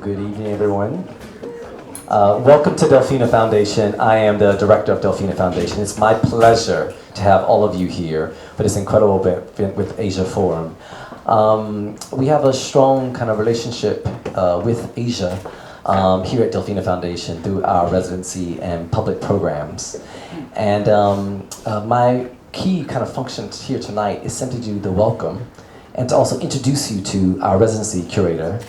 Good evening, everyone. Welcome to Delfina Foundation. I am the director of Delfina Foundation. It's my pleasure to have all of you here for this incredible event with Asia Forum. We have a strong kind of relationship with Asia here at Delfina Foundation through our residency and public programs. And my key kind of functions here tonight is simply to do the welcome and to also introduce you to our residency curator,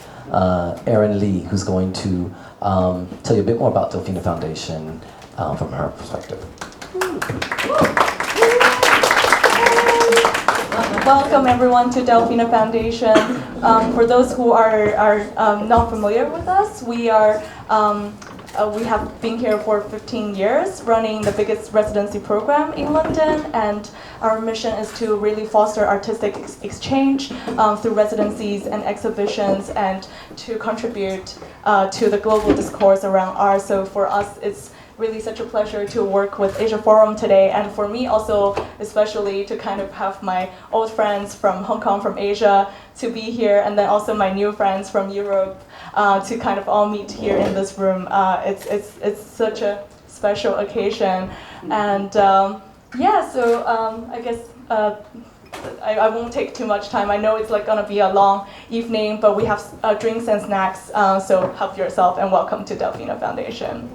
Erin Lee, who's going to tell you a bit more about Delfina Foundation from her perspective. Welcome everyone to Delfina Foundation. For those who are not familiar with us, we have been here for 15 years, running the biggest residency program in London, and our mission is to really foster artistic exchange through residencies and exhibitions, and to contribute to the global discourse around art. So for us, it's really such a pleasure to work with Asia Forum today, and for me also, especially to kind of have my old friends from Hong Kong, from Asia, to be here, and then also my new friends from Europe to kind of all meet here in this room. It's such a special occasion, and I guess I won't take too much time. I know it's like gonna be a long evening, but we have drinks and snacks, so help yourself, and welcome to Delfina Foundation.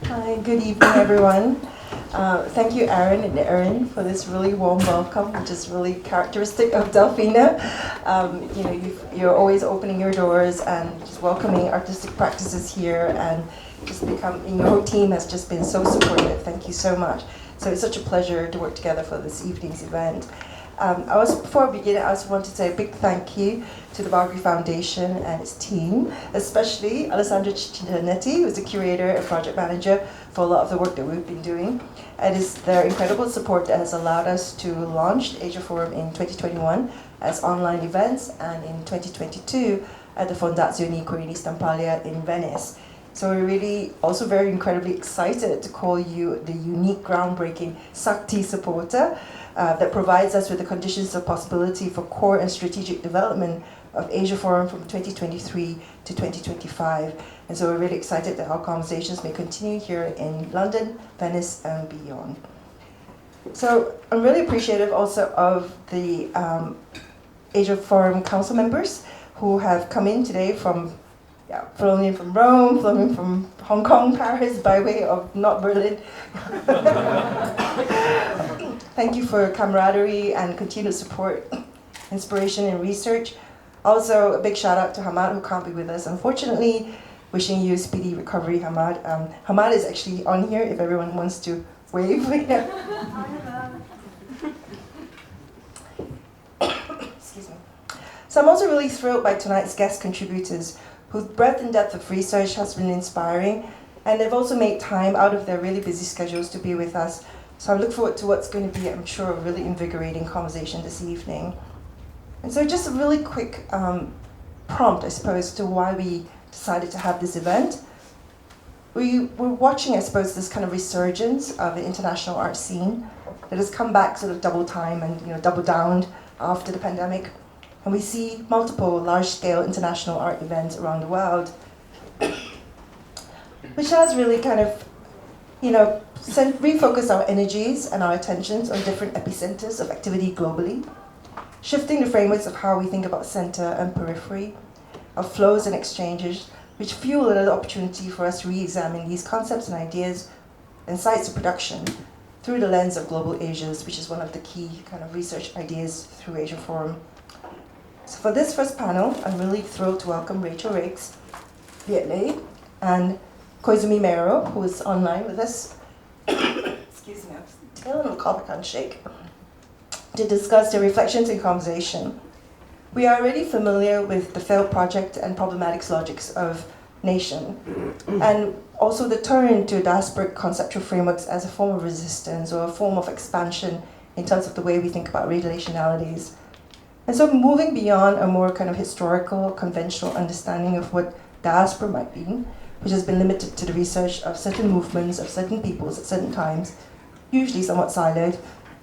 Hi, good evening, everyone. Thank you, Aaron and Erin, for this really warm welcome, which is really characteristic of Delfina. You're always opening your doors and just welcoming artistic practices here, and your whole team has just been so supportive. Thank you so much. So it's such a pleasure to work together for this evening's event. Before I begin, I just want to say a big thank you to the Goryeo Foundation and its team, especially Alessandra Cincinetti, who's the curator and project manager for a lot of the work that we've been doing. It is their incredible support that has allowed us to launch Asia Forum in 2021 as online events, and in 2022 at the Fondazione Querini Stampalia in Venice. So we're really also very incredibly excited to call you the unique, groundbreaking Sakti supporter that provides us with the conditions of possibility for core and strategic development of Asia Forum from 2023 to 2025. And so we're really excited that our conversations may continue here in London, Venice, and beyond. So I'm really appreciative also of the Asia Forum Council members who have come in today flown in from Rome, flown in from Hong Kong, Paris, by way of not Berlin. Thank you for camaraderie and continued support, inspiration, and research. Also, a big shout out to Hamad, who can't be with us, unfortunately. Wishing you speedy recovery, Hamad. Hamad is actually on here if everyone wants to wave. Excuse me. So I'm also really thrilled by tonight's guest contributors, whose breadth and depth of research has been inspiring, and they've also made time out of their really busy schedules to be with us. So I look forward to what's going to be, I'm sure, a really invigorating conversation this evening. And so just a really quick prompt, I suppose, to why we decided to have this event. We're watching, I suppose, this kind of resurgence of the international art scene that has come back sort of double time and double down after the pandemic. And we see multiple large-scale international art events around the world, which has really kind of, refocused our energies and our attentions on different epicenters of activity globally, shifting the frameworks of how we think about center and periphery, of flows and exchanges, which fuel another opportunity for us to re-examine these concepts and ideas and sites of production through the lens of global Asias, which is one of the key kind of research ideas through Asia Forum. So for this first panel, I'm really thrilled to welcome Rachael Rakes, Việt Lê, and Koizumi Meiro, who is online with us. Excuse me, I'm still in a cough, I can't shake. To discuss their reflections and conversation. We are already familiar with the failed project and problematic logics of nation, and also the turn to diasporic conceptual frameworks as a form of resistance or a form of expansion in terms of the way we think about relationalities. And so moving beyond a more kind of historical, conventional understanding of what diaspora might be, which has been limited to the research of certain movements, of certain peoples at certain times, usually somewhat siloed,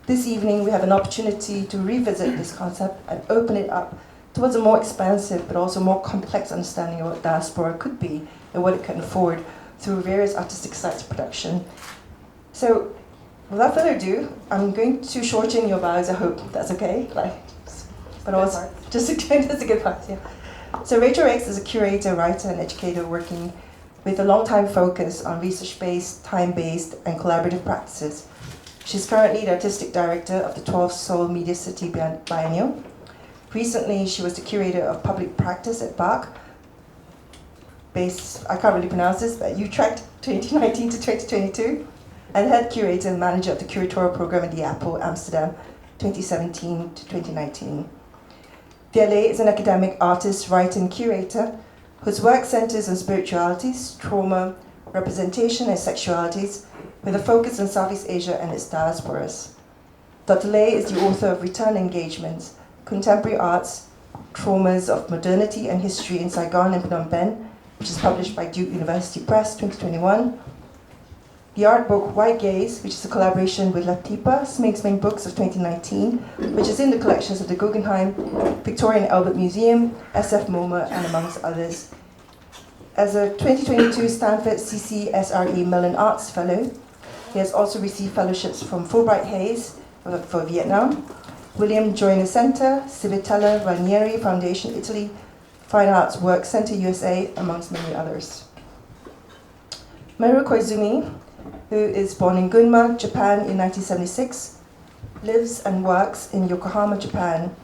This evening, we have an opportunity to revisit this concept and open it up towards a more expansive but also more complex understanding of what diaspora could be and what it can afford through various artistic sites of production. So, without further ado, I'm going to shorten your bios. I hope that's okay. But also, just a good part, yeah. So Rachael Rakes is a curator, writer, and educator working with a long-time focus on research-based, time-based, and collaborative practices. She's currently the artistic director of the 12th Seoul Mediacity Biennale. Recently, she was the curator of public practice at BAC, based, I can't really pronounce this, but Utrecht 2019 to 2022, and head curator and manager of the curatorial program at the Apple Amsterdam 2017 to 2019. Việt Lê is an academic artist, writer, and curator whose work centers on spiritualities, trauma, representation, and sexualities, with a focus on Southeast Asia and its diasporas. Dr. Lê is the author of Return Engagements, Contemporary Arts, Traumas of Modernity and History in Saigon and Phnom Penh, which is published by Duke University Press 2021. The art book White Gaze, which is a collaboration with Latipa, Smink Smink Books of 2019, which is in the collections of the Guggenheim, Victoria and Albert Museum, SF MoMA, and amongst others. As a 2022 Stanford CCSRE Mellon Arts Fellow, he has also received fellowships from Fulbright Hayes for Vietnam, William Joyner Center, Civitella Ranieri Foundation Italy, Fine Arts Work Center USA, amongst many others. Meiro Koizumi, who is born in Gunma, Japan in 1976, lives and works in Yokohama, Japan.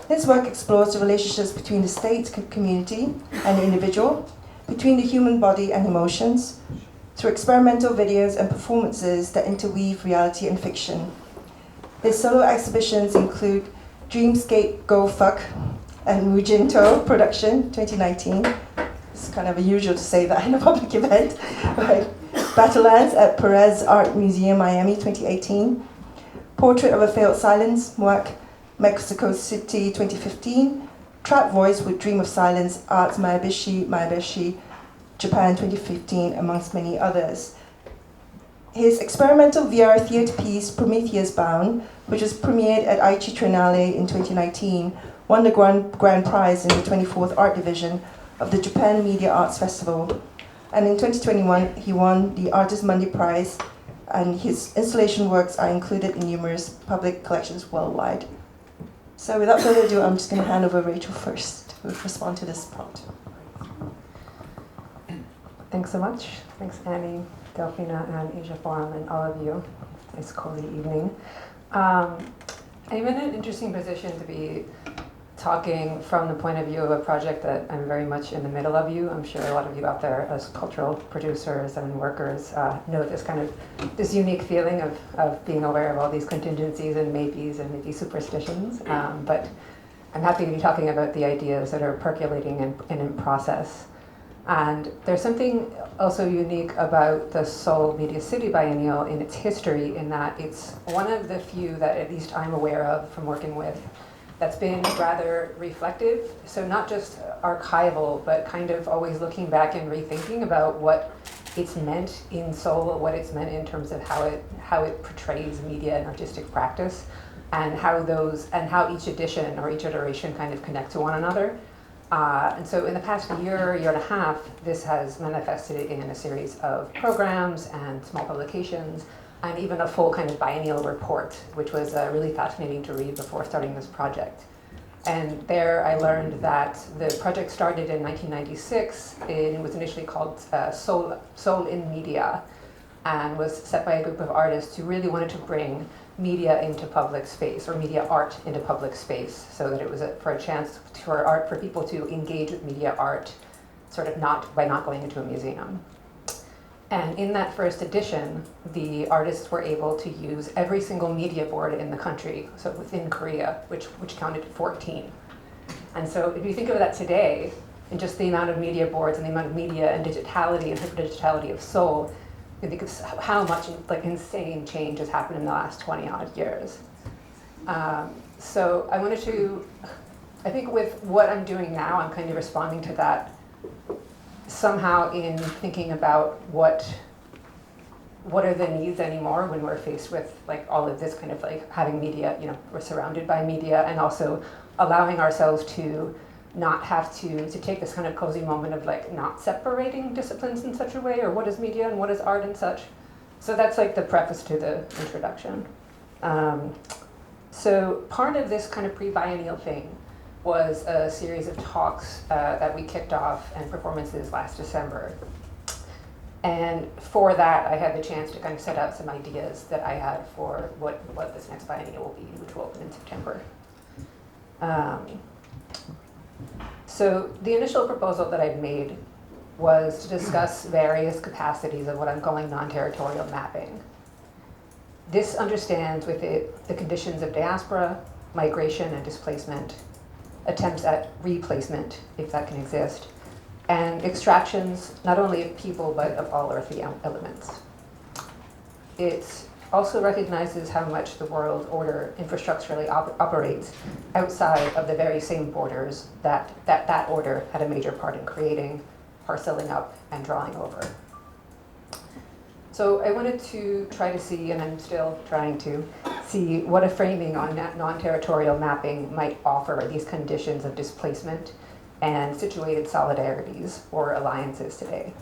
His work explores the relationships between the state, community, and the individual, between the human body and emotions, through experimental videos and performances that interweave reality and fiction. His solo exhibitions include Dreamscape Go Fuck and Mujinto Production 2019. It's kind of unusual to say that in a public event. Right. Battlelands at Perez Art Museum, Miami 2018. Portrait of a Failed Silence, MUAC, Mexico City 2015. Trap Voice with Dream of Silence, Arts Maebashi, Japan 2015, amongst many others. His experimental VR theatre piece, Prometheus Bound, which was premiered at Aichi Triennale in 2019, won the grand prize in the 24th Art Division of the Japan Media Arts Festival. And in 2021, he won the Artist Monday Prize, and his installation works are included in numerous public collections worldwide. So without further ado, I'm just going to hand over Rachael first to respond to this prompt. Thanks so much. Thanks, Annie, Delfina, and Asia Forum, and all of you. Nice cozy evening. I'm in an interesting position to be talking from the point of view of a project that I'm very much in the middle of. I'm sure a lot of you out there as cultural producers and workers know this unique feeling of being aware of all these contingencies and maybes and maybe superstitions. But I'm happy to be talking about the ideas that are percolating and in process. And there's something also unique about the Seoul Mediacity Biennale in its history, in that it's one of the few that at least I'm aware of from working with that's been rather reflective. So not just archival, but kind of always looking back and rethinking about what it's meant in Seoul, what it's meant in terms of how it portrays media and artistic practice, and how each edition or each iteration kind of connect to one another. And so in the past year and a half, this has manifested in a series of programs and small publications, and even a full kind of biennial report, which was really fascinating to read before starting this project. And there I learned that the project started in 1996. It was initially called Seoul in Media, and was set by a group of artists who really wanted to bring media into public space, or media art into public space, so that it was for a chance for people to engage with media art, sort of by not going into a museum. And in that first edition, the artists were able to use every single media board in the country, so within Korea, which counted 14. And so if you think of that today, and just the amount of media boards and the amount of media and digitality and hyperdigitality of Seoul, you think of how much insane change has happened in the last 20 odd years. So I think with what I'm doing now, I'm kind of responding to that somehow in thinking about what what are the needs anymore when we're faced with like all of this kind of like having media, you know, we're surrounded by media, and also allowing ourselves to not have to take this kind of cozy moment of like not separating disciplines in such a way, or what is media and what is art and such. So that's like the preface to the introduction. So part of this kind of pre-biennial thing was a series of talks that we kicked off and performances last December. And for that, I had the chance to kind of set out some ideas that I had for what this next biennial will be, which will open in September. So the initial proposal that I'd made was to discuss various capacities of what I'm calling non-territorial mapping. This understands with it the conditions of diaspora, migration and displacement, attempts at replacement, if that can exist, and extractions not only of people but of all earthly elements. It also recognizes how much the world order infrastructurally operates outside of the very same borders that order had a major part in creating, parceling up, and drawing over. So I wanted to try to see, and I'm still trying to see, what a framing on non-territorial mapping might offer these conditions of displacement and situated solidarities or alliances today.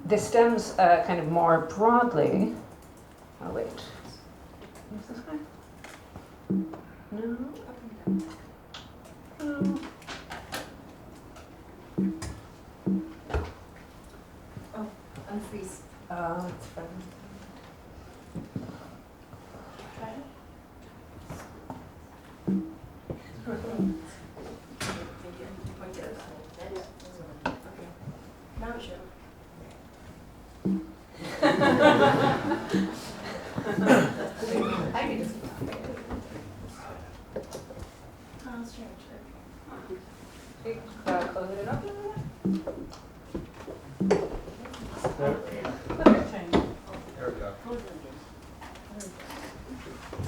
This stems kind of more broadly. Oh wait, is this guy? No. No. Oh, unfreeze. It's fine. Try it. Now it should. I can just. Oh, strange. Close it up.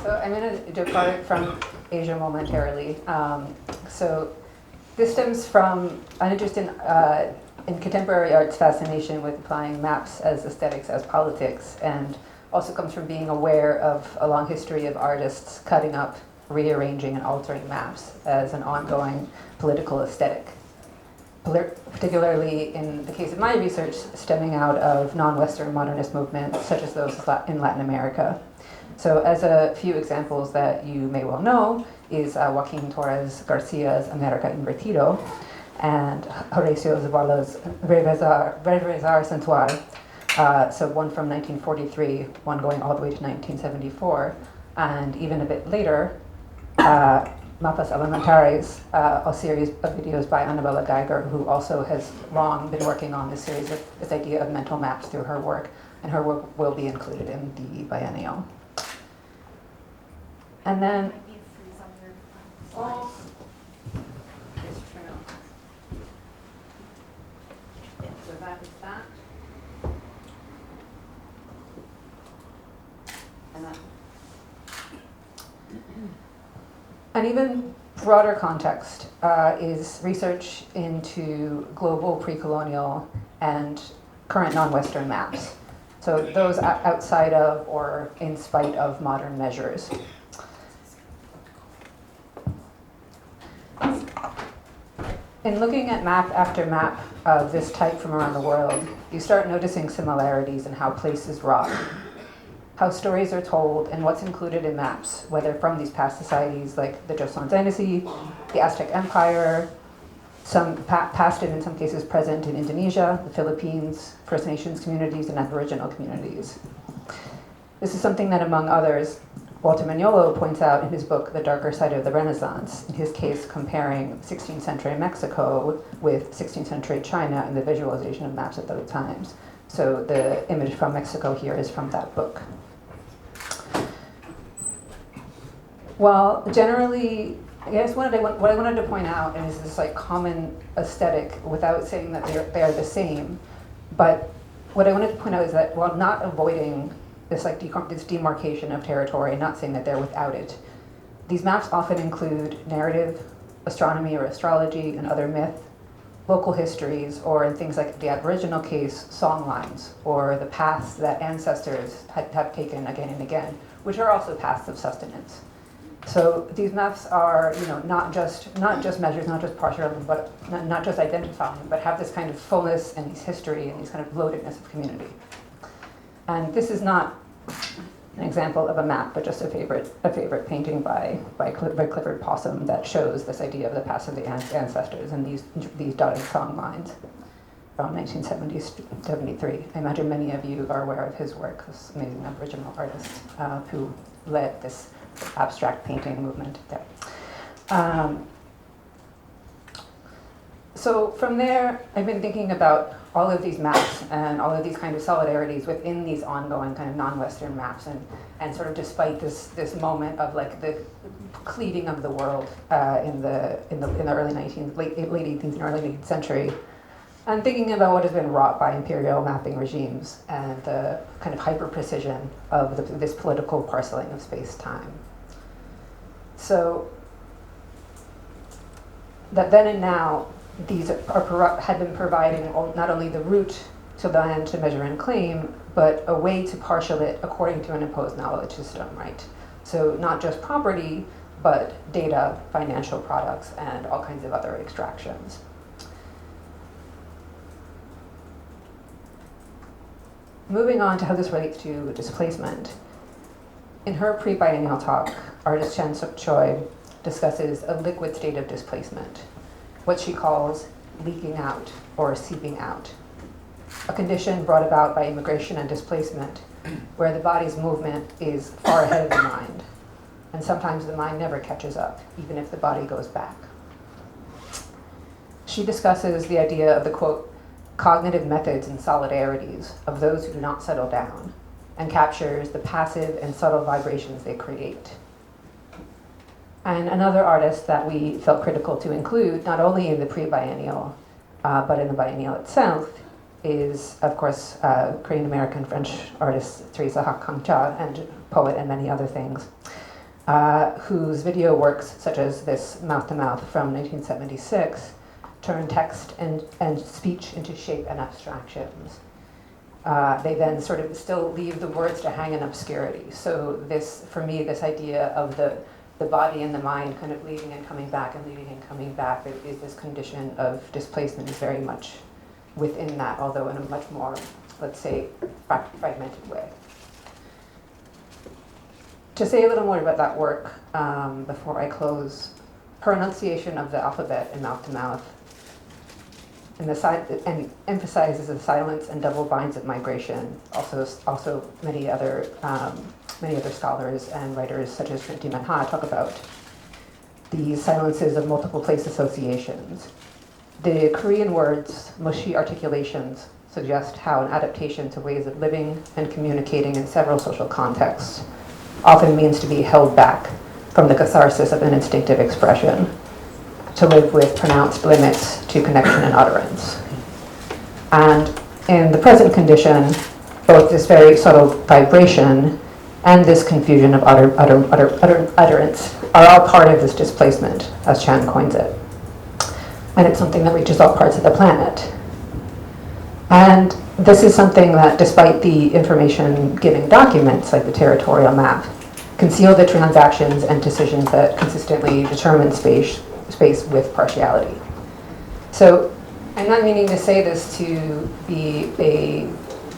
So I'm going to depart from Asia momentarily. So this stems from an interest in contemporary art's fascination with applying maps as aesthetics as politics, and also comes from being aware of a long history of artists cutting up, rearranging, and altering maps as an ongoing political aesthetic. Particularly in the case of my research, stemming out of non-Western modernist movements such as those in Latin America. So as a few examples that you may well know is Joaquin Torres Garcia's America Invertido and Horacio Zavala Revezar Sensual. So one from 1943, one going all the way to 1974, and even a bit later, Mapas Elementares, a series of videos by Annabella Geiger, who also has long been working on this series of this idea of mental maps through her work, and her work will be included in the biennial. And then, so that is that. And then. An even broader context is research into global pre-colonial and current non-Western maps. So those outside of or in spite of modern measures. In looking at map after map of this type from around the world, you start noticing similarities in how places rock, how stories are told, and what's included in maps, whether from these past societies like the Joseon Dynasty, the Aztec Empire, some past and in some cases present in Indonesia, the Philippines, First Nations communities, and Aboriginal communities. This is something that, among others, Walter Mignolo points out in his book, The Darker Side of the Renaissance, in his case comparing 16th century Mexico with 16th century China and the visualization of maps at those times. So the image from Mexico here is from that book. Well, generally, I guess what I wanted to point out is this like common aesthetic without saying that they are the same. But what I wanted to point out is that while not avoiding this like this demarcation of territory, not saying that they're without it, these maps often include narrative, astronomy or astrology, and other myth, local histories, or in things like the Aboriginal case, songlines, or the paths that ancestors have taken again and again, which are also paths of sustenance. So these maps are, not just measures, not just partial, but not just identifying, but have this kind of fullness and this history and this kind of loadedness of community. And this is not an example of a map, but just a favorite painting by Clifford Possum that shows this idea of the past of the ancestors and these dotted song lines from 1973. I imagine many of you are aware of his work, this amazing Aboriginal artist who led this abstract painting movement there. So from there, I've been thinking about all of these maps and all of these kind of solidarities within these ongoing kind of non-Western maps, and sort of despite this moment of like the cleaving of the world in the early 19th, late 18th and early 19th century, and thinking about what has been wrought by imperial mapping regimes and the kind of hyper-precision of this political parceling of space-time. So that then and now, these had been providing not only the route to land to measure and claim, but a way to partial it according to an imposed knowledge system, right? So not just property, but data, financial products, and all kinds of other extractions. Moving on to how this relates to displacement. In her pre-biennial talk, artist Chan-Suk Choi discusses a liquid state of displacement, what she calls leaking out or seeping out, a condition brought about by immigration and displacement where the body's movement is far ahead of the mind, and sometimes the mind never catches up, even if the body goes back. She discusses the idea of the, quote, cognitive methods and solidarities of those who do not settle down, and captures the passive and subtle vibrations they create. And another artist that we felt critical to include, not only in the pre-biennial, but in the biennial itself, is, of course, Korean-American French artist Teresa Hak Kang-cha, and poet and many other things, whose video works, such as this Mouth-to-Mouth from 1976, turn text and speech into shape and abstractions. They then sort of still leave the words to hang in obscurity. So this, for me, this idea of the body and the mind kind of leaving and coming back and leaving and coming back is this condition of displacement is very much within that, although in a much more, let's say, fragmented way. To say a little more about that work before I close, her enunciation of the alphabet in Mouth-to-Mouth and emphasizes the silence and double binds of migration. Also many other scholars and writers such as Trinity Manha talk about these silences of multiple place associations. The Korean words, mushy articulations, suggest how an adaptation to ways of living and communicating in several social contexts often means to be held back from the catharsis of an instinctive expression, to live with pronounced limits to connection and utterance. And in the present condition, both this very subtle vibration and this confusion of utterance are all part of this displacement, as Chan coins it. And it's something that reaches all parts of the planet. And this is something that, despite the information-giving documents, like the territorial map, conceal the transactions and decisions that consistently determine space with partiality. So I'm not meaning to say this to be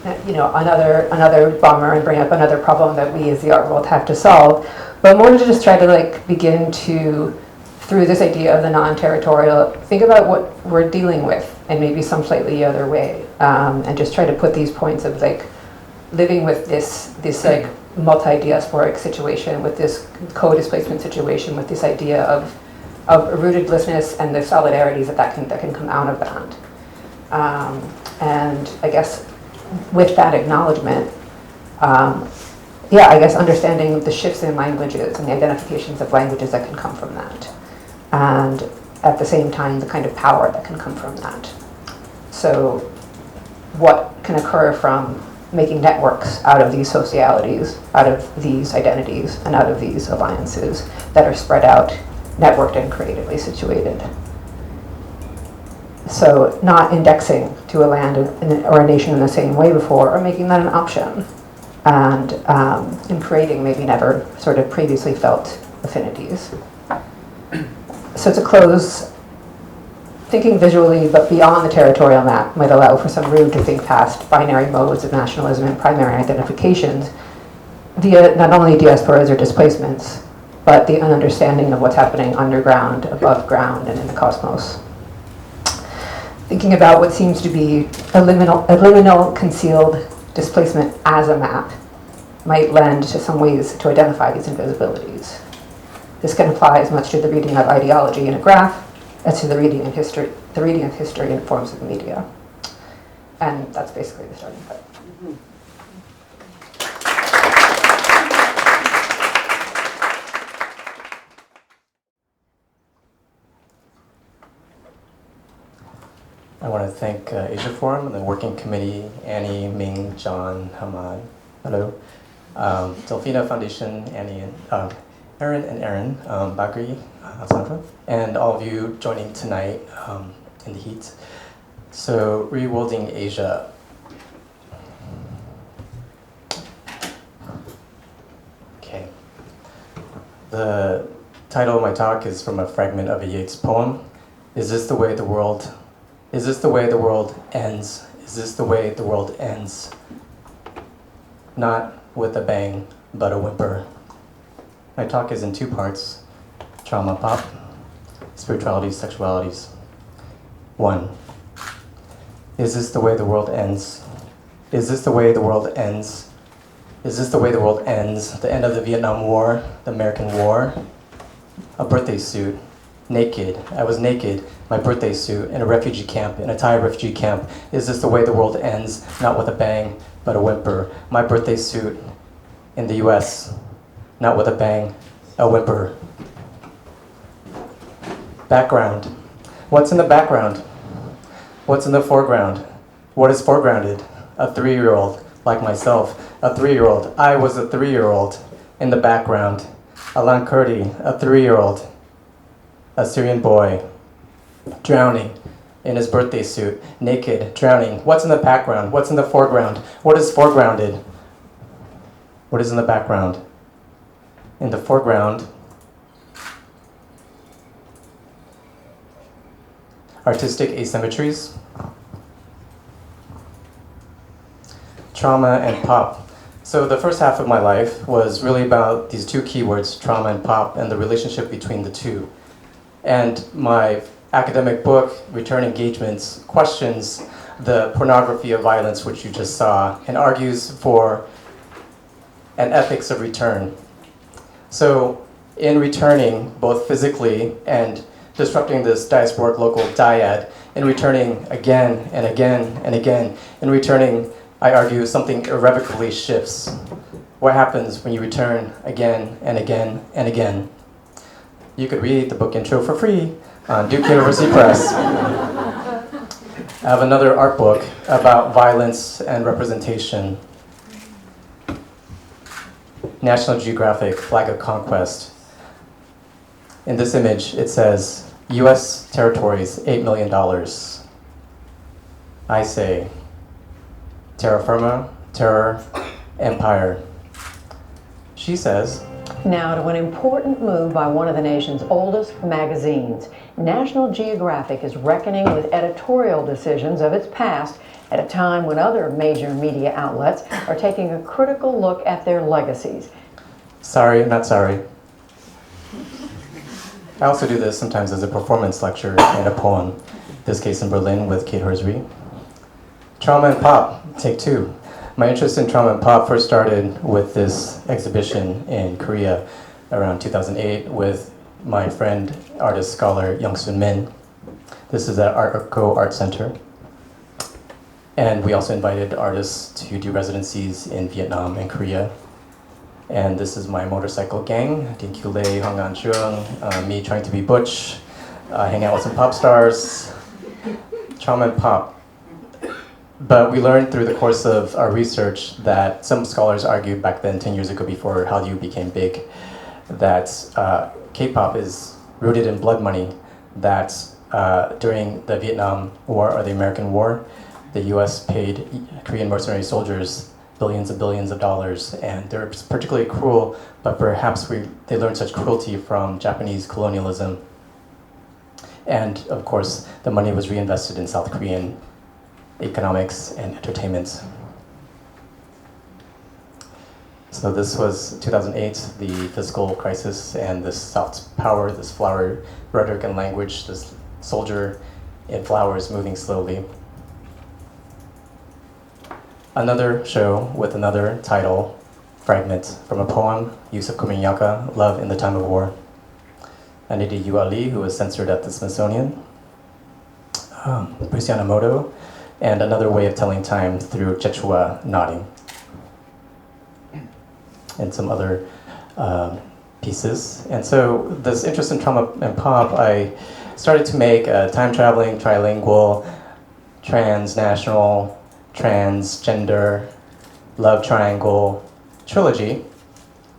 another bummer and bring up another problem that we as the art world have to solve, but more to just try to begin to, through this idea of the non-territorial, think about what we're dealing with in maybe some slightly other way, and just try to put these points of living with this multi-diasporic situation, with this co-displacement situation, with this idea of rootedlessness and the solidarities that can come out of that. And I guess with that acknowledgement, understanding the shifts in languages and the identifications of languages that can come from that. And at the same time, the kind of power that can come from that. So what can occur from making networks out of these socialities, out of these identities, and out of these alliances that are spread out, networked, and creatively situated. So not indexing to a land or a nation in the same way before, or making that an option, and in creating maybe never sort of previously felt affinities. So to close, thinking visually but beyond the territorial map might allow for some room to think past binary modes of nationalism and primary identifications via not only diasporas or displacements, but the understanding of what's happening underground, above ground, and in the cosmos. Thinking about what seems to be a liminal concealed displacement as a map might lend to some ways to identify these invisibilities. This can apply as much to the reading of ideology in a graph as to the reading of history in forms of media. And that's basically the starting point. I want to thank Asia Forum and the Working Committee, Annie, Ming, John, Hamad, hello, Delfina Foundation, Annie, and Aaron and Aaron, Bagri, Sandra, and all of you joining tonight in the heat. So, Reworlding Asia. Okay. The title of my talk is from a fragment of a Yeats poem. Is this the way the world ends? Is this the way the world ends? Not with a bang, but a whimper. My talk is in two parts: trauma pop, spiritualities, sexualities. 1. Is this the way the world ends? Is this the way the world ends? Is this the way the world ends? The end of the Vietnam War, the American War. A birthday suit. Naked. I was naked. My birthday suit in a refugee camp, in a Thai refugee camp. Is this the way the world ends? Not with a bang, but a whimper. My birthday suit in the US. Not with a bang, a whimper. Background. What's in the background? What's in the foreground? What is foregrounded? A 3-year-old, like myself. A 3-year-old. I was a 3-year-old in the background. Alan Kurdi, a 3-year-old. A Syrian boy, drowning in his birthday suit, naked, drowning. What's in the background? What's in the foreground? What is foregrounded? What is in the background? In the foreground, artistic asymmetries, trauma and pop. So the first half of my life was really about these two keywords, trauma and pop, and the relationship between the two. And my academic book, Return Engagements, questions the pornography of violence, which you just saw, and argues for an ethics of return. So in returning, both physically and disrupting this diasporic local dyad, in returning again and again and again, in returning, I argue something irrevocably shifts. What happens when you return again and again and again? You could read the book intro for free on Duke University Press. I have another art book about violence and representation. National Geographic, Flag of Conquest. In this image, it says, US territories, $8 million. I say, terra firma, terror, empire. She says, now to an important move by one of the nation's oldest magazines. National Geographic is reckoning with editorial decisions of its past at a time when other major media outlets are taking a critical look at their legacies. Sorry, not sorry. I also do this sometimes as a performance lecture and a poem, this case in Berlin with Kate Hersby. Trauma and pop, take 2. My interest in trauma and pop first started with this exhibition in Korea around 2008 with my friend, artist, scholar, Young-Soon Min. This is at Arco Art Center. And we also invited artists to do residencies in Vietnam and Korea. And this is my motorcycle gang, Dinh Q Lê, Hong An Chung, me trying to be butch, hanging out with some pop stars. Trauma and pop. But we learned through the course of our research that some scholars argued back then, 10 years ago, before Hallyu became big, that K-pop is rooted in blood money, that during the Vietnam War or the American War, the US paid Korean mercenary soldiers billions and billions of dollars, and they're particularly cruel, but perhaps they learned such cruelty from Japanese colonialism. And of course, the money was reinvested in South Korean economics and entertainment. So this was 2008, the fiscal crisis and this soft power, this flower rhetoric and language, this soldier in flowers moving slowly. Another show with another title, fragment from a poem, Yusuf Kominyaка, Love in the Time of War. Annie Jael, who was censored at the Smithsonian. Prisciana Moto, and Another Way of Telling Time through Quechua Nodding. And some other pieces. And so this interest in trauma and pop, I started to make a time-traveling, trilingual, transnational, transgender, love triangle trilogy.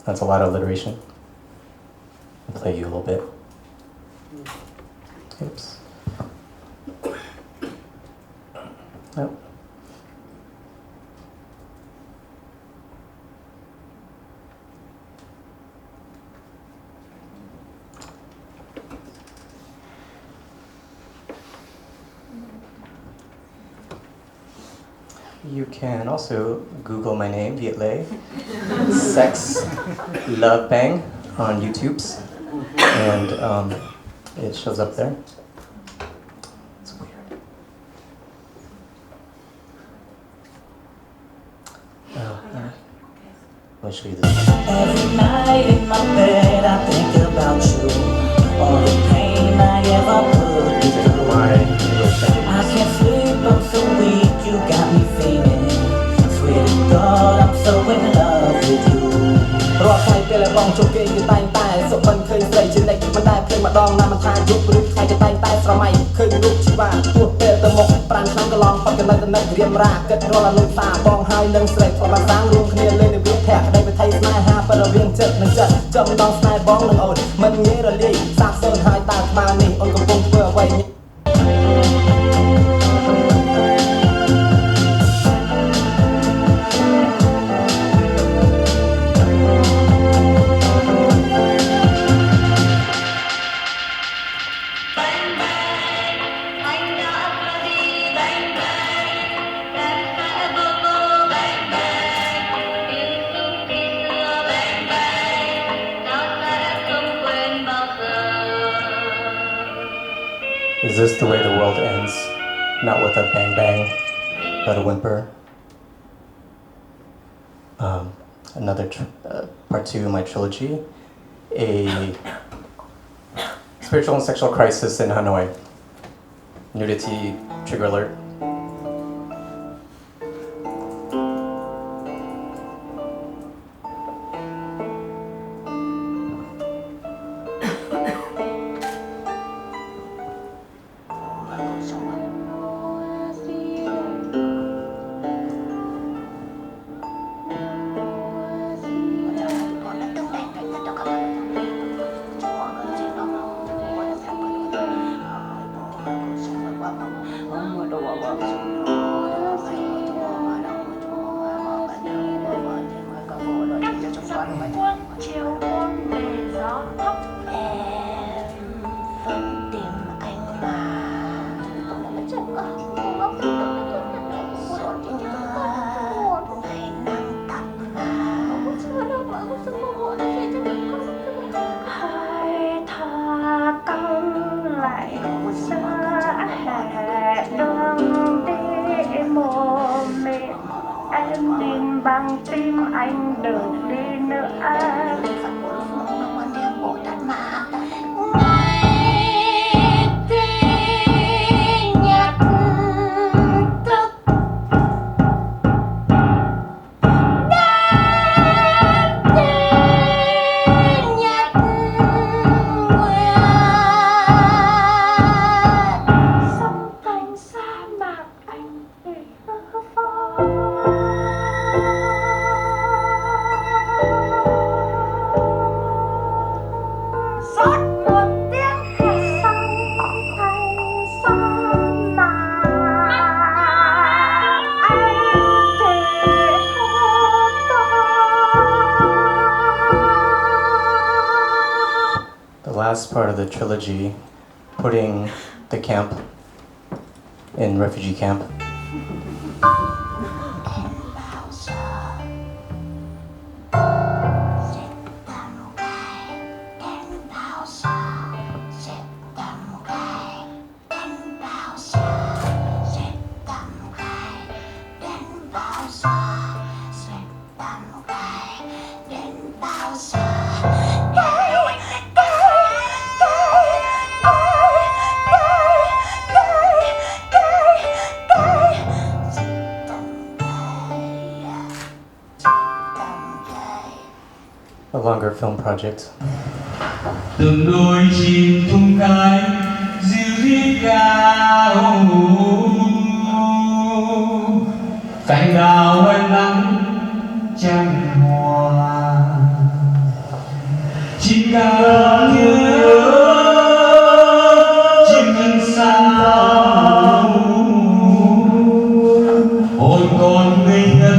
That's a lot of alliteration. I'll play you a little bit. Oops. Nope. You can also Google my name, Việt Lê, Sex Love Bang on YouTube's, and it shows up there. It's weird. Let me show you this. Every night in my bed I think about you, all the pain I ever put you through. I can't sleep, I'm so weak, you got me feeling. Swear to God, I'm so in love with you. រាល់ថ្ងៃពេលបងជួបគេគឺតែងតែសុបិនឃើញស្រីជានិច្ចមិនដែលភ្លេចម្ដងណាមិនថាយប់ឬថ្ងៃក៏តែងតែស្រមៃឃើញរូបជីវ៉ាទួតពេលទៅមុខ5ឆ្នាំកន្លងផុតកណិតទៅរៀមរាគិតរាល់អនុសាបងហើយនឹងស្រីធ្លាប់បានសាងរួមគ្នាលេងនៅវាភ័ក្រក្តីវិថីស្នេហាបរិវេណចិត្តនឹងចិត្តចំដងស្នេហ៍បងនឹងអូនមិនងាយរលាយសាបសូន្យហើយតើក្បាលនេះអូនកំពុងធ្វើអ្វី Is this the way the world ends? Not with a bang bang, but a whimper. Another part 2 of my trilogy, a spiritual and sexual crisis in Hanoi. Nudity, trigger alert. last part of the trilogy, putting the camp in refugee camp. A longer film project. Từng đôi chim tung cánh dịu rít cao, cành đào hoen nắng trăng hoa, chim ca nhớ chim ngân sao, hồn con ngây ngất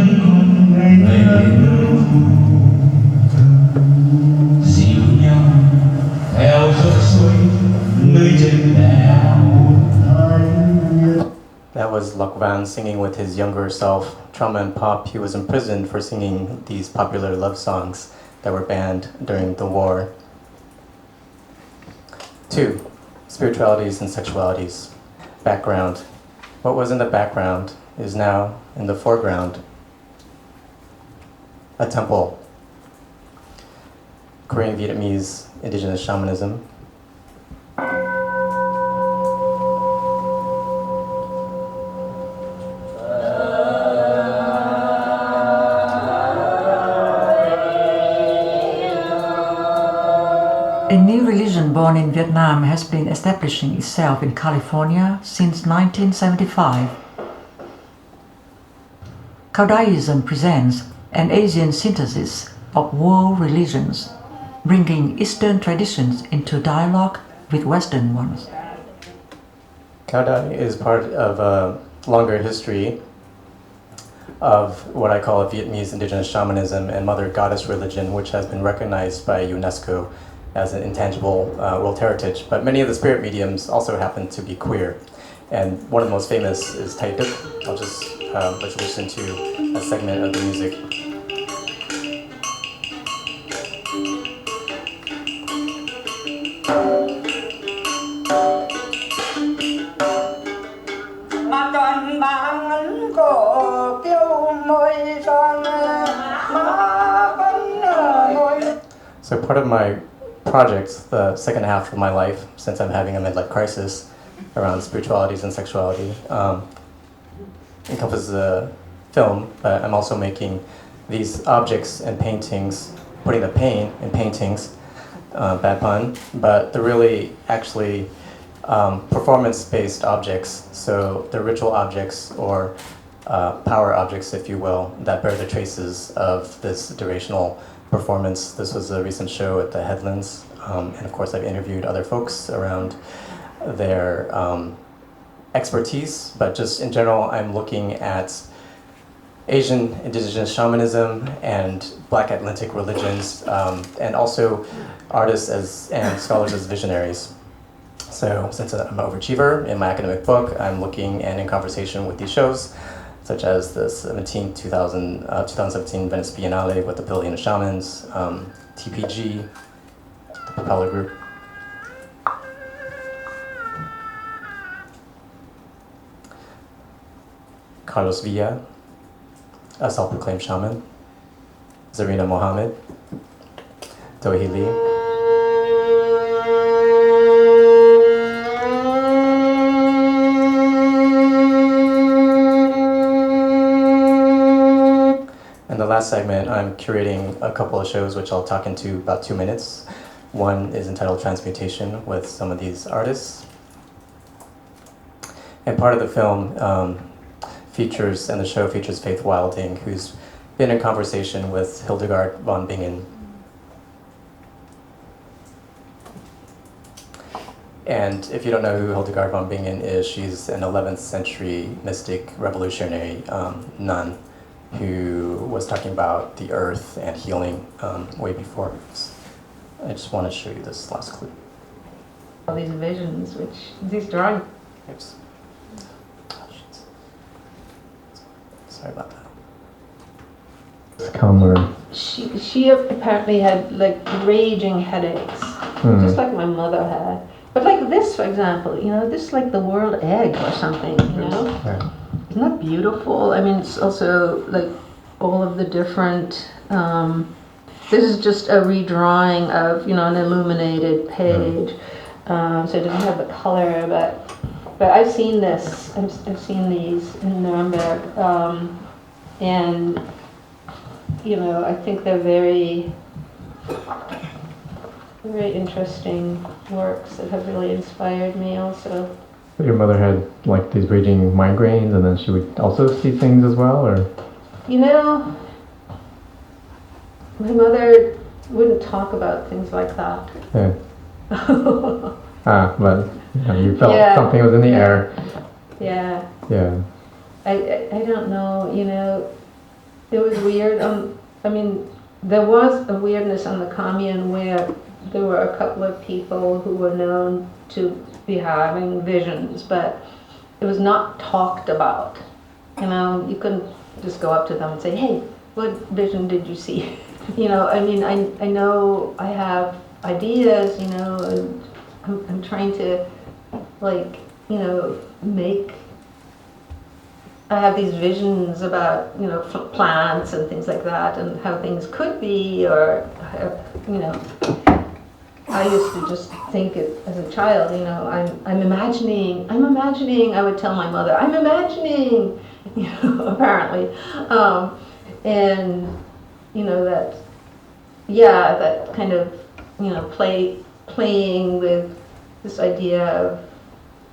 That was Lok Van singing with his younger self. Trauma and Pop, he was imprisoned for singing these popular love songs that were banned during the war. 2. Spiritualities and sexualities. Background. What was in the background is now in the foreground. A temple. Korean Vietnamese indigenous shamanism. A new religion born in Vietnam has been establishing itself in California since 1975. Caodaism presents an Asian synthesis of world religions, bringing Eastern traditions into dialogue with Western ones. Cao Dai is part of a longer history of what I call Vietnamese indigenous shamanism and mother goddess religion, which has been recognized by UNESCO as an intangible world heritage. But many of the spirit mediums also happen to be queer. And one of the most famous is Thầy Đức. I'll just let you listen to a segment of the music. So part of my project, the second half of my life, since I'm having a midlife crisis around spiritualities and sexuality, encompasses a film, but I'm also making these objects and paintings, putting the pain in paintings, bad pun, but they're really actually performance-based objects, so they're ritual objects or power objects, if you will, that bear the traces of this durational performance. This was a recent show at the Headlands, and of course I've interviewed other folks around their expertise, but just in general I'm looking at Asian indigenous shamanism and Black Atlantic religions, and also artists and scholars as visionaries. So since I'm an overachiever in my academic book, I'm looking and in conversation with these shows, such as the 2017 Venice Biennale with the Pavilion of Shamans, TPG, the Propeller Group. Carlos Villa, a self-proclaimed shaman. Zarina Mohammed, Dohee Lee. And the last segment, I'm curating a couple of shows which I'll talk into about 2 minutes. One is entitled Transmutation with some of these artists. And part of the film features, and the show features Faith Wilding, who's been in conversation with Hildegard von Bingen. And if you don't know who Hildegard von Bingen is, she's an 11th century mystic revolutionary nun who was talking about the earth and healing way before. I just want to show you this last clip. all these visions, these drawings. Oops. Oh, shit. Sorry about that. She apparently had like raging headaches, just like my mother had. But like this, for example, this is like the world egg or something, Yeah. Isn't that beautiful? I mean, it's also like all of the different, this is just a redrawing of, an illuminated page. So it doesn't have the color, but I've seen this, I've seen these in Nuremberg, and I think they're very, very interesting works that have really inspired me also. Your mother had like these raging migraines, and then she would also see things as well, or? My mother wouldn't talk about things like that. Yeah. But you felt something was in the air. Yeah. Yeah. I don't know, it was weird. I mean, there was a weirdness on the commune where there were a couple of people who were known to be having visions, but it was not talked about. You couldn't just go up to them and say, hey, what vision did you see? I mean, I know I have ideas, and I'm trying to, like, I have these visions about, plants and things like that, and how things could be, or, I used to just think it as a child, I'm imagining, I would tell my mother, I'm imagining, apparently. And, that kind of, playing with this idea of,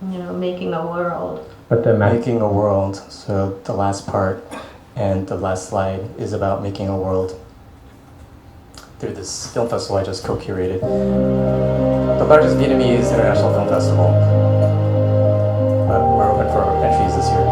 making a world. But the making a world, so the last part and the last slide is about making a world through this film festival I just co-curated. The largest Vietnamese international film festival. But we're open for entries this year.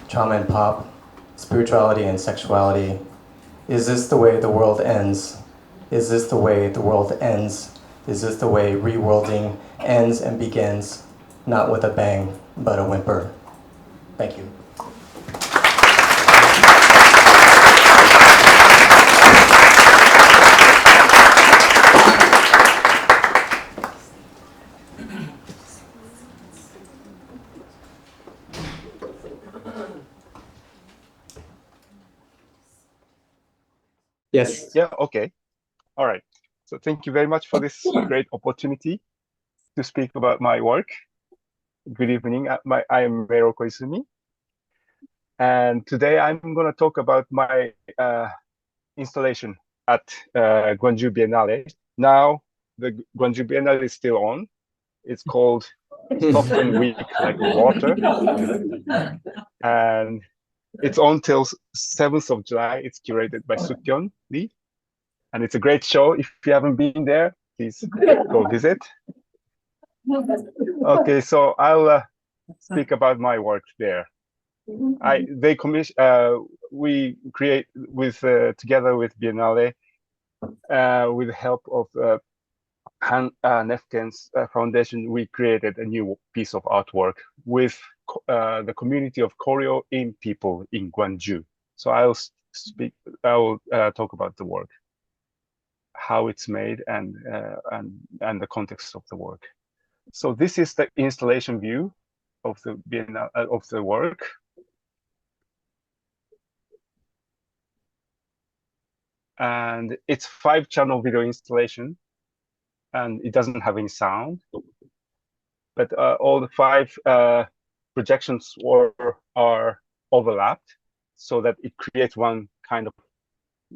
Trauma and pop, spirituality and sexuality. Is this the way the world ends? Is this the way the world ends? Is this the way reworlding ends and begins, not with a bang, but a whimper? Thank you. Yes. Yeah, okay. All right. So thank you very much for this great opportunity to speak about my work. Good evening. I am Meiro Koizumi. And today I'm going to talk about my installation at Gwangju Biennale. Now the Gwangju Biennale is still on. It's called Soft and Weak Like Water. And it's on till 7th of July. It's curated by Sukyeon Lee. And it's a great show. If you haven't been there, please go visit. Okay, so I'll speak about my work there. We create with together with Biennale, with the help of Nefken's foundation. We created a new piece of artwork with the community of Goryeo in people in Gwangju. So I'll talk about the work, how it's made, and the context of the work. So this is the installation view of the Biennale, of the work. And it's 5-channel video installation, and it doesn't have any sound. But all the 5 projections are overlapped, so that it creates one kind of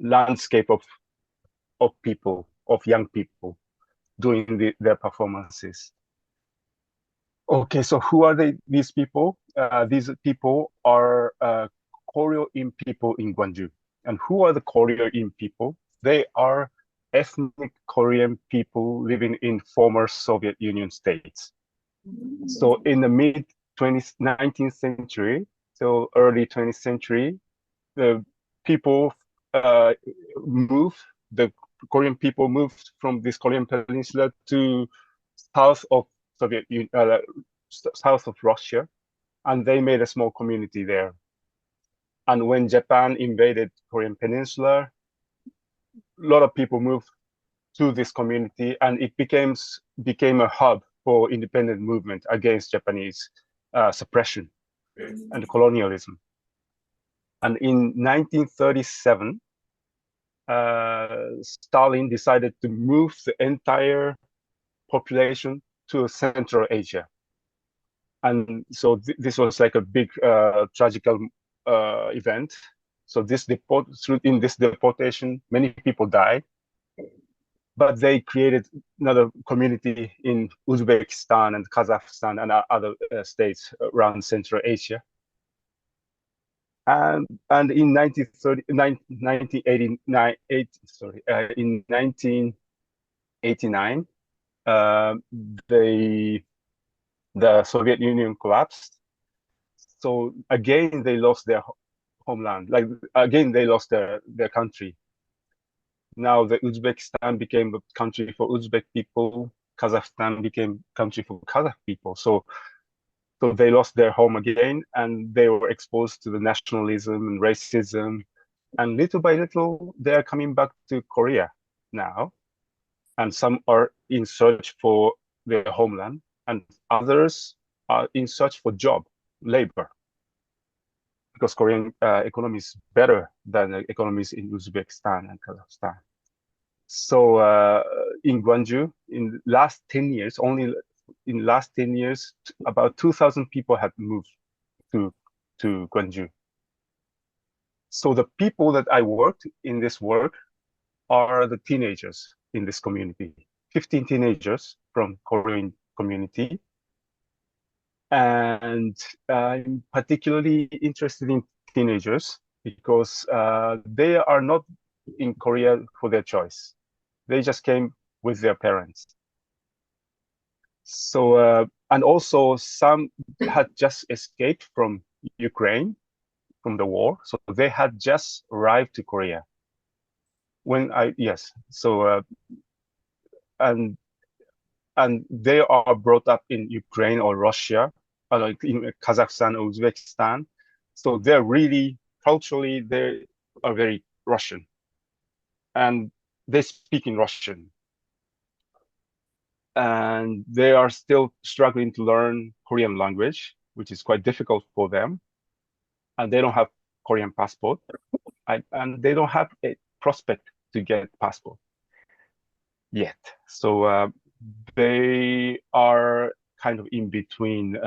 landscape of of people, of young people doing their performances. Okay, so who are these people? These people are Koryo-in people in Gwangju. And who are the Koryo-in people? They are ethnic Korean people living in former Soviet Union states. So in the mid-19th century, so early 20th century, the people the Korean people moved from this Korean peninsula to south of south of Russia, and they made a small community there. And when Japan invaded Korean peninsula, a lot of people moved to this community, and it became a hub for independent movement against Japanese suppression and colonialism. And in 1937, Stalin decided to move the entire population to Central Asia. And so this was like a big tragical event. So in this deportation, many people died, but they created another community in Uzbekistan and Kazakhstan and other states around Central Asia. And in 1989, the Soviet Union collapsed. So again, they lost their homeland. Like again, they lost their country. Now the Uzbekistan became a country for Uzbek people. Kazakhstan became a country for Kazakh people. So they lost their home again, and they were exposed to the nationalism and racism. And little by little, they are coming back to Korea now. And some are in search for their homeland, and others are in search for labor, because Korean economy is better than the economies in Uzbekistan and Kazakhstan. So in Gwangju, in last 10 years, about 2,000 people have moved to Gwangju. So the people that I worked in this work are the teenagers in this community, 15 teenagers from Korean community. And I'm particularly interested in teenagers because they are not in Korea for their choice. They just came with their parents. So, and also some had just escaped from Ukraine, from the war. So they had just arrived to Korea. And they are brought up in Ukraine or Russia, or like in Kazakhstan or Uzbekistan. So they're really, culturally, they are very Russian. And they speak in Russian. And they are still struggling to learn Korean language, which is quite difficult for them. And they don't have Korean passport. And they don't have a prospect to get passport yet. So they are kind of in between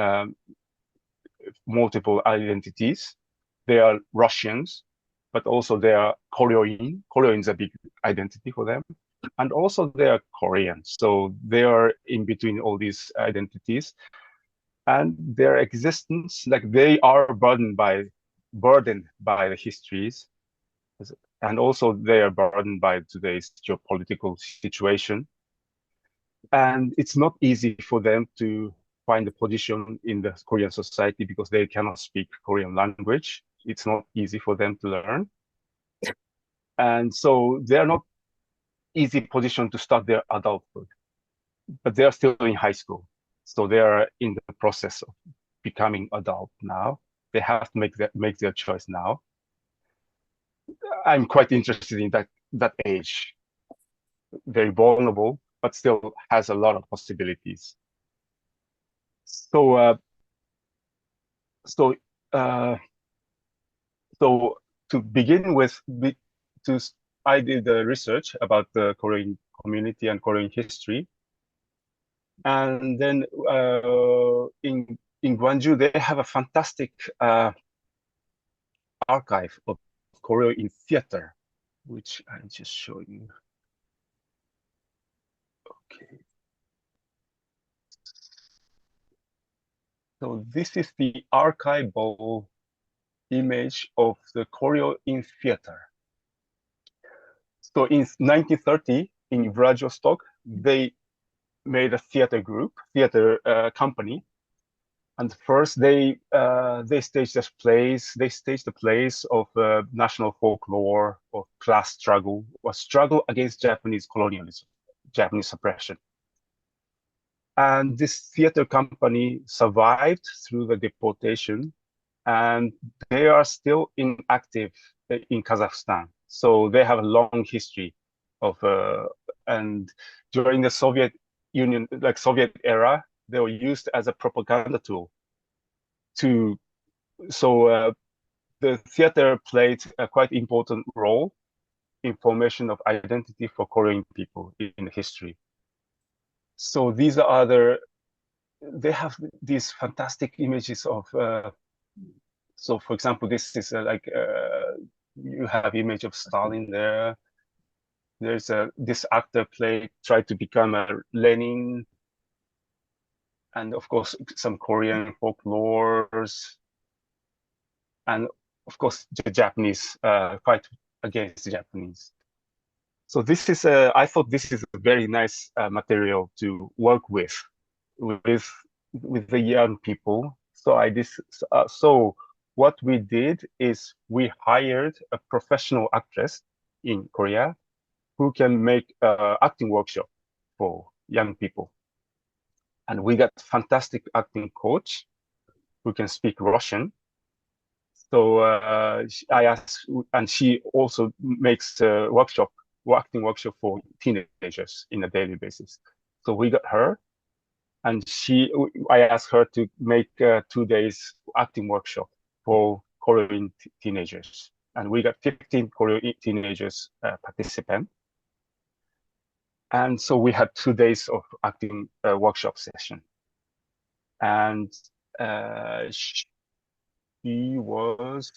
multiple identities. They are Russians, but also they are Koryo-in. Koryo-in is a big identity for them. And also they are Korean. So they are in between all these identities. And their existence, like they are burdened by the histories. And also they are burdened by today's geopolitical situation. And it's not easy for them to find a position in the Korean society because they cannot speak Korean language. It's not easy for them to learn. And so they're not easy position to start their adulthood, but they are still in high school. So they are in the process of becoming adult now. They have to make their choice now. I'm quite interested in that age. Very vulnerable, but still has a lot of possibilities. So to begin with, I did the research about the Korean community and Korean history. And then in Gwangju, they have a fantastic archive of Korean in theater, which I'll just show you. Okay. So this is the archival image of the Goryeo in theater. So in 1930, in Vladivostok, they made a theater company. And first they staged the plays of national folklore, of class struggle, or struggle against Japanese colonialism, Japanese suppression. And this theater company survived through the deportation, and they are still inactive in Kazakhstan. So they have a long history of, and during the Soviet Union, like Soviet era, they were used as a propaganda tool the theater played a quite important role in formation of identity for Korean people in history. So these are they have these fantastic images of, so for example, this is you have image of Stalin there. There's this actor tried to become a Lenin, and of course some Korean folklores, and of course the Japanese fight against the Japanese. So this is I thought this is a very nice material to work with the young people. So what we did is we hired a professional actress in Korea who can make acting workshop for young people. And we got fantastic acting coach who can speak Russian. So I asked, and she also makes acting workshop for teenagers in a daily basis. So we got her, and I asked her to make 2 days acting workshop for Korean teenagers. And we got 15 Korean teenagers participant. And so we had 2 days of acting workshop session. And she was